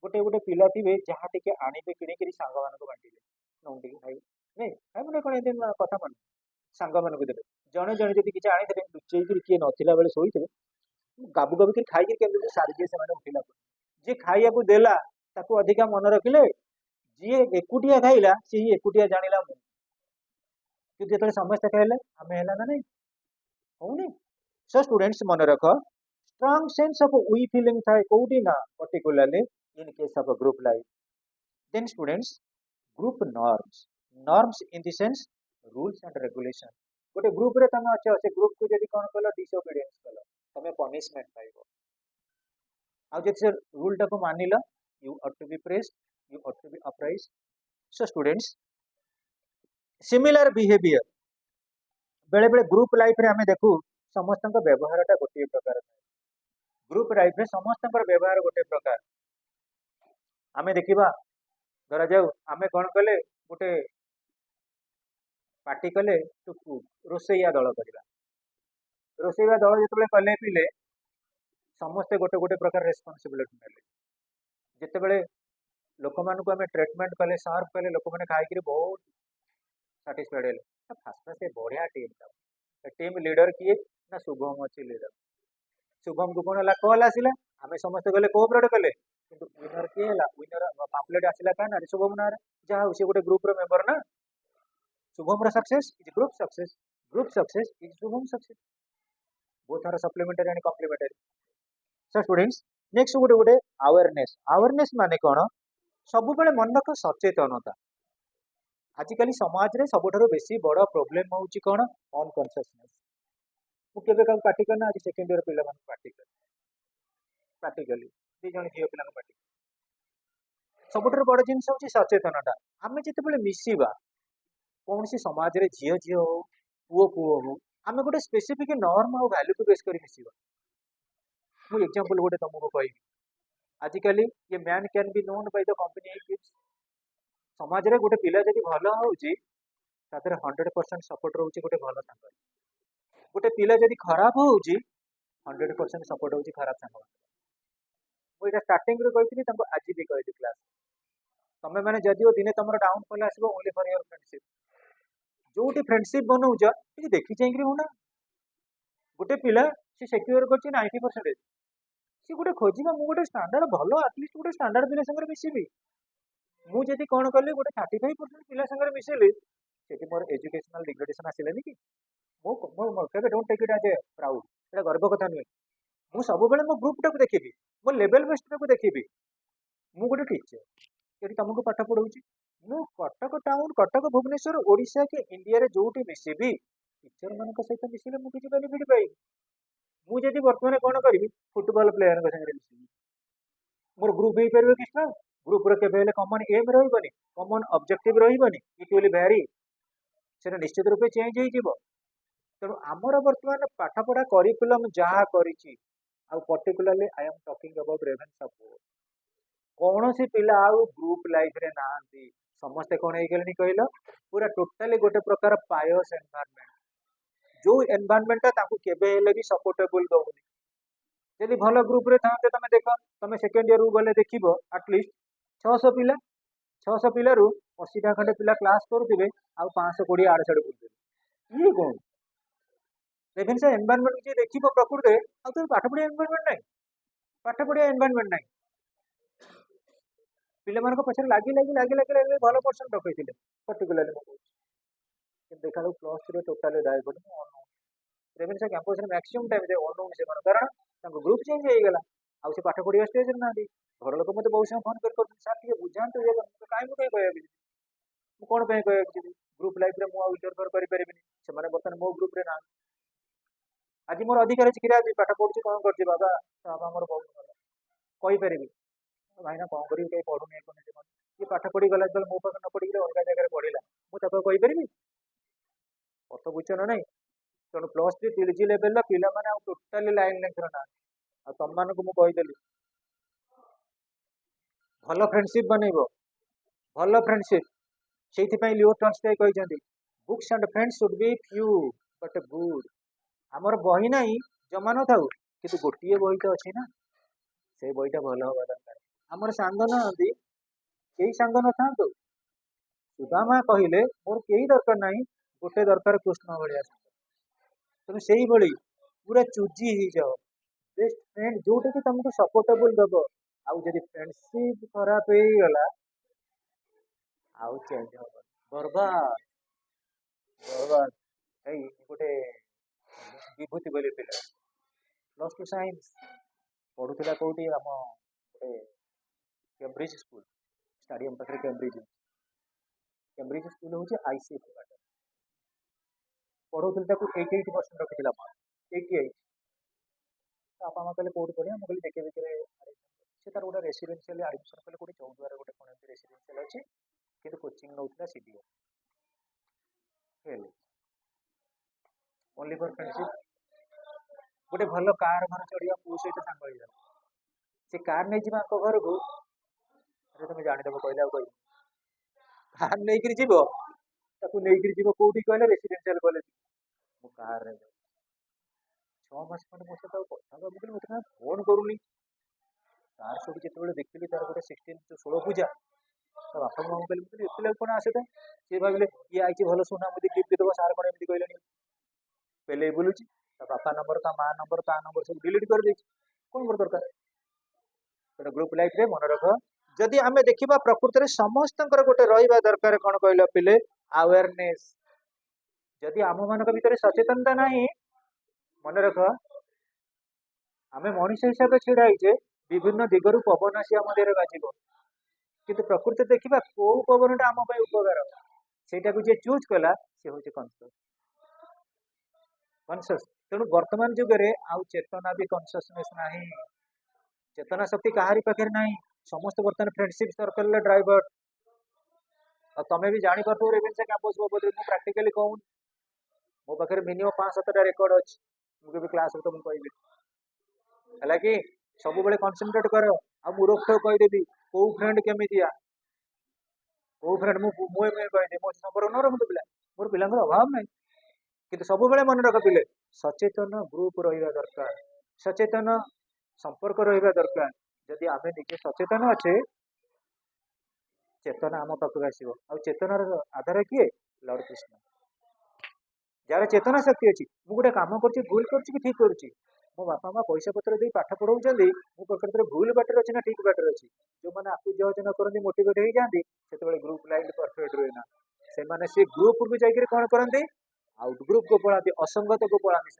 गोटे गोटे पिला थे जहाँ टे आणवे कि सांग मान बांटे नौटी भाई नहीं भाई मैंने कौन ये कथा मान सांग मान देते जड़े जड़े जब किसी आनी लुचेक किए नथिला बेले शोथे गाबू गाबू कर खाई केमी सारी से उठला जी खाइया को देला ताकू अधिका मन रखिले जी एकुटिया खाइला सी एकुटिया जानिला मु जो समस्ते खाइले आम है ना नहीं होनी सो स्टूडेंट्स मन रख strong sense of we feeling थाए कोठी ना particularly in case of group life then students group norms in the sense rules and regulation गोटे ग्रुप रे तमे अच्छे से ग्रुप को जदी कोन कलो डिसोबीडियंस कलो तमे पनिशमेंट पाइबो आ जदी से रूल टा को मानिला you are to be pressed you are to be apprised so students similar behaviour बेले बेले ग्रुप लाइफ रे हमें देखू समस्त व्यवहार टा गोटे प्रकार ग्रुप लाइफ रे समस्त व्यवहार गोटे प्रकार आमे देखिबा धरा जाऊ आमे कौन कले गोटे पार्टी कले टुकु रोसैया दल करवा रोसैया दल जो कले पिले समस्ते गोटे गोटे प्रकार रेस्पॉन्सिबिलिटी नेले जिते लोक मानक आम ट्रिटमेंट कले सर्व कले लोक मैंने खाई बहुत साटिस्फाइड है फास्ट फास्ट बढ़िया टीम लीडर किए ना शुभम अच्छी लीडर शुभम को कौन कल आसला आम समस्त गले कोअपरेट कले किंतु विनर किए विनर पाम्पलेट आसला क्या ना शुभम ना जहाँ सी गोटे ग्रुप मेंबर ना Shubham success is group success is Shubham success both are supplementary and complementary so students next गोटे गोटे अवेयरनेस माने कौन सब बेले मन रख सचेतनता आजिकल समाज रे सबुठारु बेसी बड़ प्रोब्लेम होउची कौन अनकॉन्शियसनेस मुझे पार्टी करना आज सेकेंड इयर पिला पार्टी कर प्राक्टिकली दी जन झील पिला पार्टी सबुठ बड़ जिन हूँ सचेतनता आम जिते मिसवा कौन सी समाज रे झील झील हो पुओ हो आम गोटे स्पेसिफिक नॉर्म और वैल्यू को बेस कर मिसवा मुझे एग्जांपल गोटे तुमको कहि आजिकल ये man can be known by the company he keeps समाज रे गोटे पिला जदि भल होउची तादर 100% सपोर्ट रोचे गोटे भल सांग गोटे पिला जदि खराब होउची 100% सपोर्ट होउची खराब सांग मुझे स्टार्टिंग रे कही आज भी कहली क्लास तमें मैंने जदिव दिने तुम डाउनफॉल आसो ओनली फॉर योर फ्रेंडशिप जो फ्रेंडशिप बनाऊच कि देखी चाहिए होना गोटे पिला सी सिक्योर कर 90% सी गोटे खोजा मुझे स्टांडर्ड भल आटलिस्ट गोटे स्टांडर्ड पिला संगे मिसबी मुझे कौन कली गोटे 35% पिला संगे मिसेली से मोर एजुकेशनल डिग्रेडेशन आसलानी कि मुझे don't take it as a proud एटा गर्व कथा नुहे मुझे सब मो ग्रुप टाक देखी मो लेवल बेस्ट टाक देखी मु गोटे टीचर ये तुमको पाठ पढ़ाऊँ ମୁଁ କଟକ ଟାଉନ କଟକ ଭୁବନେଶ୍ୱର ଓଡ଼ିଶା କି ଇଣ୍ଡିଆରେ ଯୋଉଠି ମିଶିବି ଟିଚର ମାନଙ୍କ ସହିତ ମିଶିଲେ ମୁଁ କିଛି ବେନିଫିଟ ପାଇବି। ମୁଁ ଯଦି ବର୍ତ୍ତମାନ କଣ କରିବି ଫୁଟବଲ ପ୍ଲେୟାରଙ୍କ ସାଙ୍ଗରେ ମିଶିବି ମୋର ଗ୍ରୁପ ହେଇପାରିବ କି ଷ୍ଟ୍ରଙ୍ଗ? ଗ୍ରୁପରେ କେବେ ହେଲେ କମନ ଏମ୍ ରହିବନି, କମନ ଅବଜେକ୍ଟିଭ ରହିବନି, ଇଟ୍ ୱିଲ୍ ଭ୍ୟାରି, ସେଟା ନିଶ୍ଚିତ ରୂପେ ଚେଞ୍ଜ ହେଇଯିବ। ତେଣୁ ଆମର ବର୍ତ୍ତମାନ ପାଠପଢା କରିକୁଲମ ଯାହା କରିଛି, ଆଉ particularly I am talking about Ravenshaw board, କୌଣସି ପିଲା ଆଉ ଗ୍ରୁପ ଲାଇଫରେ ନାହାନ୍ତି। ସମସ୍ତେ କଣ ହେଇଗଲେଣି କହିଲ, ପୁରା ଟୋଟାଲି ଗୋଟେ ପ୍ରକାର ପାୟସ ଏନଭାରମେଣ୍ଟ, ଯୋଉ ଏନଭାରମେଣ୍ଟଟା ତାଙ୍କୁ କେବେ ହେଲେ ବି ସପୋର୍ଟେବୁଲ ଦଉନି। ଯଦି ଭଲ ଗ୍ରୁପରେ ଥାନ୍ତେ, ତମେ ଦେଖ, ତମେ ସେକେଣ୍ଡ ଇୟରକୁ ଗଲେ ଦେଖିବ ଆଟଲିଷ୍ଟ 600 ପିଲା, 600 ପିଲାରୁ 80ଟା ଖଣ୍ଡେ ପିଲା କ୍ଲାସ କରୁଥିବେ, ଆଉ 520 ଆଡେ ସାଡେ ବୁଲୁଥିବେ। ଇଏ କଣ ରେଭେନ୍ସା ଏନଭାରମେଣ୍ଟ ଯିଏ ଦେଖିବ ପ୍ରକୃତରେ, ଆଉ ତ ପାଠ ପଢିବା ଏନଭାରମେଣ୍ଟ ନାହିଁ, ପାଠ ପଢିବା ଏନଭାରମେଣ୍ଟ ନାହିଁ। ପିଲାମାନଙ୍କ ପଛରେ ଲାଗି ଭଲ ପର୍ସେଣ୍ଟ ରଖେଇଥିଲେ ପର୍ଟିକୁଲାରଲି ମୁଁ କହୁଛି, କିନ୍ତୁ ଦେଖିଲା ପ୍ଲସ୍ ଥ୍ରୀରେ ଟୋଟାଲି ଡାଇଭର୍ଟ ରେଭେନ୍ସା କ୍ୟାମ୍ପସରେ ମ୍ୟାକ୍ସିମମ୍ ଟାଇମ୍ ଅନଉନି ସେମାନେ, କାରଣ ତାଙ୍କ ଗ୍ରୁପ ଚେଞ୍ଜ ହେଇଗଲା, ଆଉ ସେ ପାଠ ପଢିବା ଷ୍ଟେଜରେ ନାହାନ୍ତି। ଘର ଲୋକ ମତେ ବହୁତ ସମୟ ଫୋନ କରି କରୁଛନ୍ତି, ସାର୍ ଟିକେ ବୁଝାନ୍ତୁ, ଇଏ କାହିଁ ମୁଁ କାହିଁ କହିବାକୁ ଯିବି, ମୁଁ କଣ ପାଇଁ କହିବାକୁ ଯିବି, ଗ୍ରୁପ ଲାଇଫରେ ମୁଁ ଆଉ ଇଣ୍ଟରଫିୟର କରିପାରିବିନି, ସେମାନେ ବର୍ତ୍ତମାନ ମୋ ଗ୍ରୁପରେ ନାହାନ୍ତି। ଆଜି ମୋର ଅଧିକାର ଅଛି, କିରେ ଆଜି ପାଠ ପଢୁଛି କଣ କରୁଛି, ବାବା ବାବା ମୋର ବହୁତ ଭଲ କହିପାରିବି, ଭାଇନା କଣ କରିବି, କେହି ପଢୁନି ଇଏ ପାଠ ପଢି ଗଲା ଯେତେବେଳେ ମୋ ପାଖରେ ନ ପଢିକି ଅଲଗା ଜାଗାରେ ପଢିଲା, ମୁଁ ତାକୁ କହିପାରିବି? ଅର୍ଥ ବୁଝଛ ନା ନାଇଁ? ତେଣୁ ପ୍ଲସ୍ ଥ୍ରୀ ପିଜି ଲେଭେଲର ପିଲାମାନେ ଆଉ ଟୋଟାଲି ଲାଇନ ଲେନ୍ଥର ନାହାନ୍ତି। ଆଉ ତମମାନଙ୍କୁ ମୁଁ କହିଦେଲି, ଭଲ ଫ୍ରେଣ୍ଡସିପ ବନେଇବ, ଭଲ ଫ୍ରେଣ୍ଡସିପ, ସେଇଥିପାଇଁ ଲିଓ ଟଲଷ୍ଟୟ କହିଛନ୍ତି, books and friends should be few but good. ଆମର ବହି ନାହିଁ ଜମା ନଥାଉ, କିନ୍ତୁ ଗୋଟିଏ ବହି ତ ଅଛି ନା, ସେଇ ବହିଟା ଭଲ ହବା ଦରକାର। ଆମର ସାଙ୍ଗ ନାହାନ୍ତି, କେହି ସାଙ୍ଗ ନଥାନ୍ତୁ, ସୁଦାମା କହିଲେ ମୋର କେହି ଦରକାର ନାହିଁ, ଗୋଟେ ଦରକାର କୃଷ୍ଣ ଭଳିଆ ସାଙ୍ଗ। ତେଣୁ ସେଇଭଳି ପୁରା ଚୁଜି ହେଇଯାଅ, ବେଷ୍ଟ ଫ୍ରେଣ୍ଡ ଯୋଉଟା କି ତମକୁ ସପୋର୍ଟେବୁଲ ଦବ। ଆଉ ଯଦି ଫ୍ରେଣ୍ଡସିପ ଖରାପ ହେଇଗଲା, ଆଉ ଚେଞ୍ଜ ହବ, ବର୍ବାଦ ବର୍ବାଦ। ଏଇ ଗୋଟେ ବିଭୂତି ବୋଲି ପିଲା, ପ୍ଲସ୍ ଟୁ ସାଇନ୍ସ ପଢୁଥିଲା କୋଉଠି, ଆମ ଗୋଟେ କେମ୍ବ୍ରିଜ ସ୍କୁଲ, ଷ୍ଟାଡିୟମ ପାଖରେ କେମ୍ବ୍ରିଜ ସ୍କୁଲ ହଉଛି ICSE ପାଠ, ପଢଉଥିଲି ତାକୁ 88% ରଖିଥିଲା ମାର୍କ, 88। ବାପା ମା କହିଲେ କୋଉଠି ପଢିବା, ମୁଁ କହିଲି ଦେଖେ ଭିତରେ ସେ ତାର ଗୋଟେ ରେସିଡେନ୍ସିଆଲ ଆଡମିସନ କଲେ, କୋଉଠି ଚୌଦ୍ୱାରରେ ଗୋଟେ କଣ ଏମିତି ରେସିଡେନ୍ସିଆଲ ଅଛି, କିନ୍ତୁ କୋଚିଂ ନଉଥିଲା CBSE, ହେଲେ ଓନ୍ଲି ଫର ଫ୍ରେଣ୍ଡସିପ। ଗୋଟେ ଭଲ କାର ଘର ଚଢିବା ପୁଅ ସହିତ ସାଙ୍ଗ ହେଇଗଲା, ସେ କାର ନେଇଯିବା ଆଙ୍କ ଘରକୁ, ତମେ ଜାଣିଦବ କହିଲେ ଆଉ କହିବି, କାର ନେଇକିରି ଯିବ, ତାକୁ ନେଇକିରି ଯିବ କୋଉଠି କହିଲେ, ରେସିଡେନ୍ସିଆଲ କଲେଜ, ମୁଁ କାରରେ 6 ମାସ ଖଣ୍ଡେ ମୋ ସହିତ ଆଉ କଥା ହବ, ମୁଁ କହିଲି ମତେ କାହିଁ ଫୋନ କରୁନି, ତାର ସବୁ ଯେତେବେଳେ ଦେଖିଲି ତାର ଗୋଟେ 16 ପୂଜା, ତା ବାପା ମାଙ୍କୁ କହିଲି, ମୁଁ କହିଲି ଏତେ ଲାଗ କଣ ଆସେ ତ, ସିଏ ଭାବିଲେ ଇଏ ଆଇଛି ଭଲ ସୁନା ମୁଦି ଗିଫ୍ଟ ଦେବ, ସାର୍ କଣ ଏମିତି କହିଲେଣି, ପେଲେଇ ବୁଲୁଛି, ତା ବାପା ନମ୍ବର, ତା ମା ନମ୍ବର, ତା ନମ୍ବର ସବୁ ଡିଲିଟ କରିଦେଇଛି, କଣ ମୋର ଦରକାର। ଗୋଟେ ଗ୍ରୁପ ଲାଇଫରେ ମନେ ରଖ, ଯଦି ଆମେ ଦେଖିବା ପ୍ରକୃତରେ ସମସ୍ତଙ୍କର ଗୋଟେ ରହିବା ଦରକାର, କଣ କହିଲ ପିଲେ, ଆୱାରନେସ। ଯଦି ଆମ ମାନଙ୍କ ଭିତରେ ସଚେତନତା ନାହିଁ, ମନେ ରଖ ଆମେ ମଣିଷ ହିସାବରେ ଛିଡା ହେଇଛେ, ବିଭିନ୍ନ ଦିଗରୁ ପବନ ଆସି ଆମ ଦେହରେ ବାଜିବ, କିନ୍ତୁ ପ୍ରକୃତି ଦେଖିବା କୋଉ ପବନଟା ଆମ ପାଇଁ ଉପକାର, ସେଇଟାକୁ ଯିଏ ଚୁଜ୍ କଲା ସେ ହଉଛି କନସିୟସ୍। ତେଣୁ ବର୍ତ୍ତମାନ ଯୁଗରେ ଆଉ ଚେତନା ବି କନସିୟସନେସ୍ ନାହିଁ, ଚେତନା ଶକ୍ତି କାହାରି ପାଖରେ ନାହିଁ, ସମସ୍ତେ ବର୍ତ୍ତମାନ ଫ୍ରେଣ୍ଡସିପ ସର୍କଲରେ ଡ୍ରାଇଭର। ଆଉ ତମେ ବି ଜାଣିପାରୁଥିବ ରେଭେନ୍ସା କ୍ୟାମ୍ପସ ବାବଦରେ, ମୁଁ ପ୍ରାକ୍ଟିକାଲି କହୁନି, ମୋ ପାଖରେ ମିନିମମ୍ 5-7ଟା ରେକର୍ଡ ଅଛି, ମୁଁ କେବେ କ୍ଲାସରେ ତମକୁ କହିବି ହେଲା କି, ସବୁବେଳେ କନସେନଟ୍ରେଟ କର। ଆଉ ମୁଁ ରୋକଠୋକ କହିଦେବି କୋଉ ଫ୍ରେଣ୍ଡ କେମିତିଆ, କୋଉ ଫ୍ରେଣ୍ଡ ମୁଁ କହିଦେବି, ମୋ ସମ୍ପର୍କ ନ ରଖନ୍ତୁ ପିଲା, ମୋର ପିଲାଙ୍କର ଅଭାବ ନାହିଁ, କିନ୍ତୁ ସବୁବେଳେ ମନେ ରଖ ପିଲେ, ସଚେତନ ଗ୍ରୁପ ରହିବା ଦରକାର, ସଚେତନ ସମ୍ପର୍କ ରହିବା ଦରକାର। ଯଦି ଆମେ ନିଜେ ସଚେତନ ଅଛେ, ଚେତନା ଆମ ପାଖକୁ ଆସିବ, ଆଉ ଚେତନାର ଆଧାର କିଏ, ଲର୍ଡ କୃଷ୍ଣ। ଯାହାର ଚେତନା ଶକ୍ତି ଅଛି, ମୁଁ ଗୋଟେ କାମ କରୁଛି, ଭୁଲ କରୁଛି କି ଠିକ କରୁଛି, ମୋ ବାପା ମା ପଇସା ପତ୍ର ଦେଇ ପାଠ ପଢଉଛନ୍ତି, ମୁଁ ପ୍ରକୃତରେ ଭୁଲ ବାଟରେ ଅଛି ନା ଠିକ ବାଟରେ ଅଛି। ଯୋଉମାନେ ଆକୁ ଜଜ ନ କରନ୍ତି, ମୋଟିଭେଟ ହେଇଯାଆନ୍ତି, ସେତେବେଳେ ଗ୍ରୁପ ଲାଇଫ ପରଫେକ୍ଟ ରୁହେ ନା, ସେମାନେ ସେ ଗ୍ରୁପକୁ ଯାଇକିରି କଣ କରନ୍ତି, ଆଉଟ ଗ୍ରୁପକୁ ପଳାନ୍ତି, ଅସଙ୍ଗତକୁ ପଳାନ୍ତି,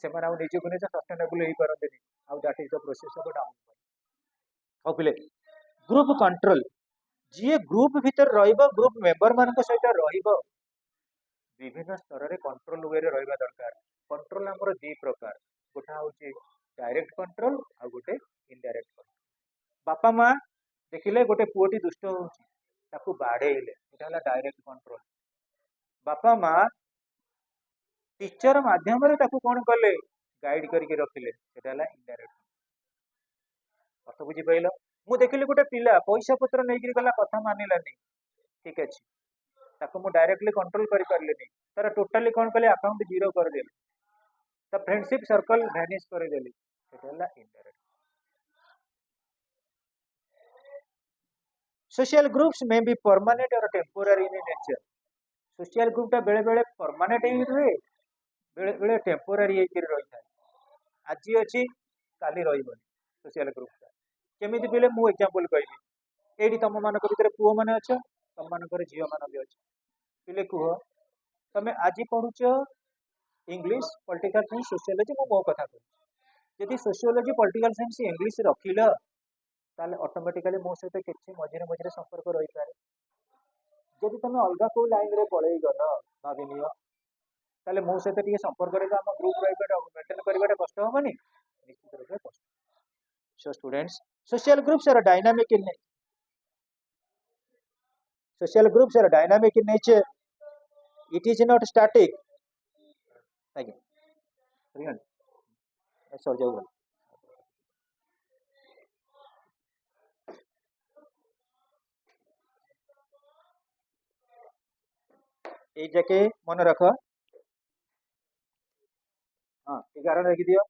ସେମାନେ ଆଉ ନିଜକୁ ନିଜେ ସଷ୍ଟେନେବୁଲ ହେଇପାରନ୍ତିନି, ଆଉ that is the process of down. ହଉ ପିଲେ, ଗ୍ରୁପ କଣ୍ଟ୍ରୋଲ, जी ग्रुप भीतर ग्रुप मेंबर मान सहित विभिन्न स्तर में कंट्रोल वे रहा दरकार। कंट्रोल आमर दी प्रकार, गोटा हूँ डायरेक्ट कंट्रोल आ गोटे इनडायरेक्ट कंट्रोल। बापा माँ देखिले गोटे पुओटी दुष्ट हो बाड़ेले डायरेक्ट कंट्रोल। बापा माँ टीचर माध्यम कौन कले गाइड करके रखिले इनडायरेक्ट। अर्थ बुझिपाल मु देखिली गोटे पिला पैसा पत्र नहीं गला कथा मानिलानी, ठीक अच्छे ताको मु डायरेक्टली कंट्रोल कर पारलिनी, तार टोटाली कौन कले अकाउंट जीरो करदेली, ता फ्रेंडशिप सर्कल भैनिश करदेली, इनडायरेक्ट। सोशल ग्रुप्स में बी परमानेंट और टेम्पोरारी इन नेचर। सोशल ग्रुपटा बेले बेले परमानेंट ही रुए, बेले बेले टेम्पोरारी रही था। आज अच्छी काली रही सोशल ग्रुपटा केमी पिले मु एग्जांपल कहबी ये तुम मान भर पुओ मैंने अच्छ तुम मान झील मान भी अच्छे पिले कह तुम आज पढ़ुच इंग्लिश पॉलिटिकल साइंस सोशियोलॉजी मो कथा कहूँ जदि सोशियोलॉजी पॉलिटिकल साइंस इंग्लिश रखिल ताले ऑटोमेटिकली मो सहित किसी मझे मझे संपर्क रही पारे। जदि तुम अलग को लाइन रे पलि गल भाविनी ताले मो सहित टे संपर्क आम ग्रुप रही मेंटेन करवाटा कष्ट हेनी, निश्चित रूप से कष्ट। So students, social groups are dynamic in nature. Social groups are dynamic in nature. It is not static. Thank you. Sorry, ये जाके मन रख। हाँ ये कारण रखी दियो,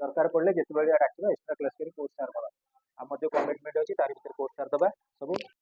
दरकार पड़े जिते डाक एक्सट्रा क्लास कर कोर्स सार दबा आम जो कमिटमेंट अच्छी तार भर कोर्स सार दबा सब।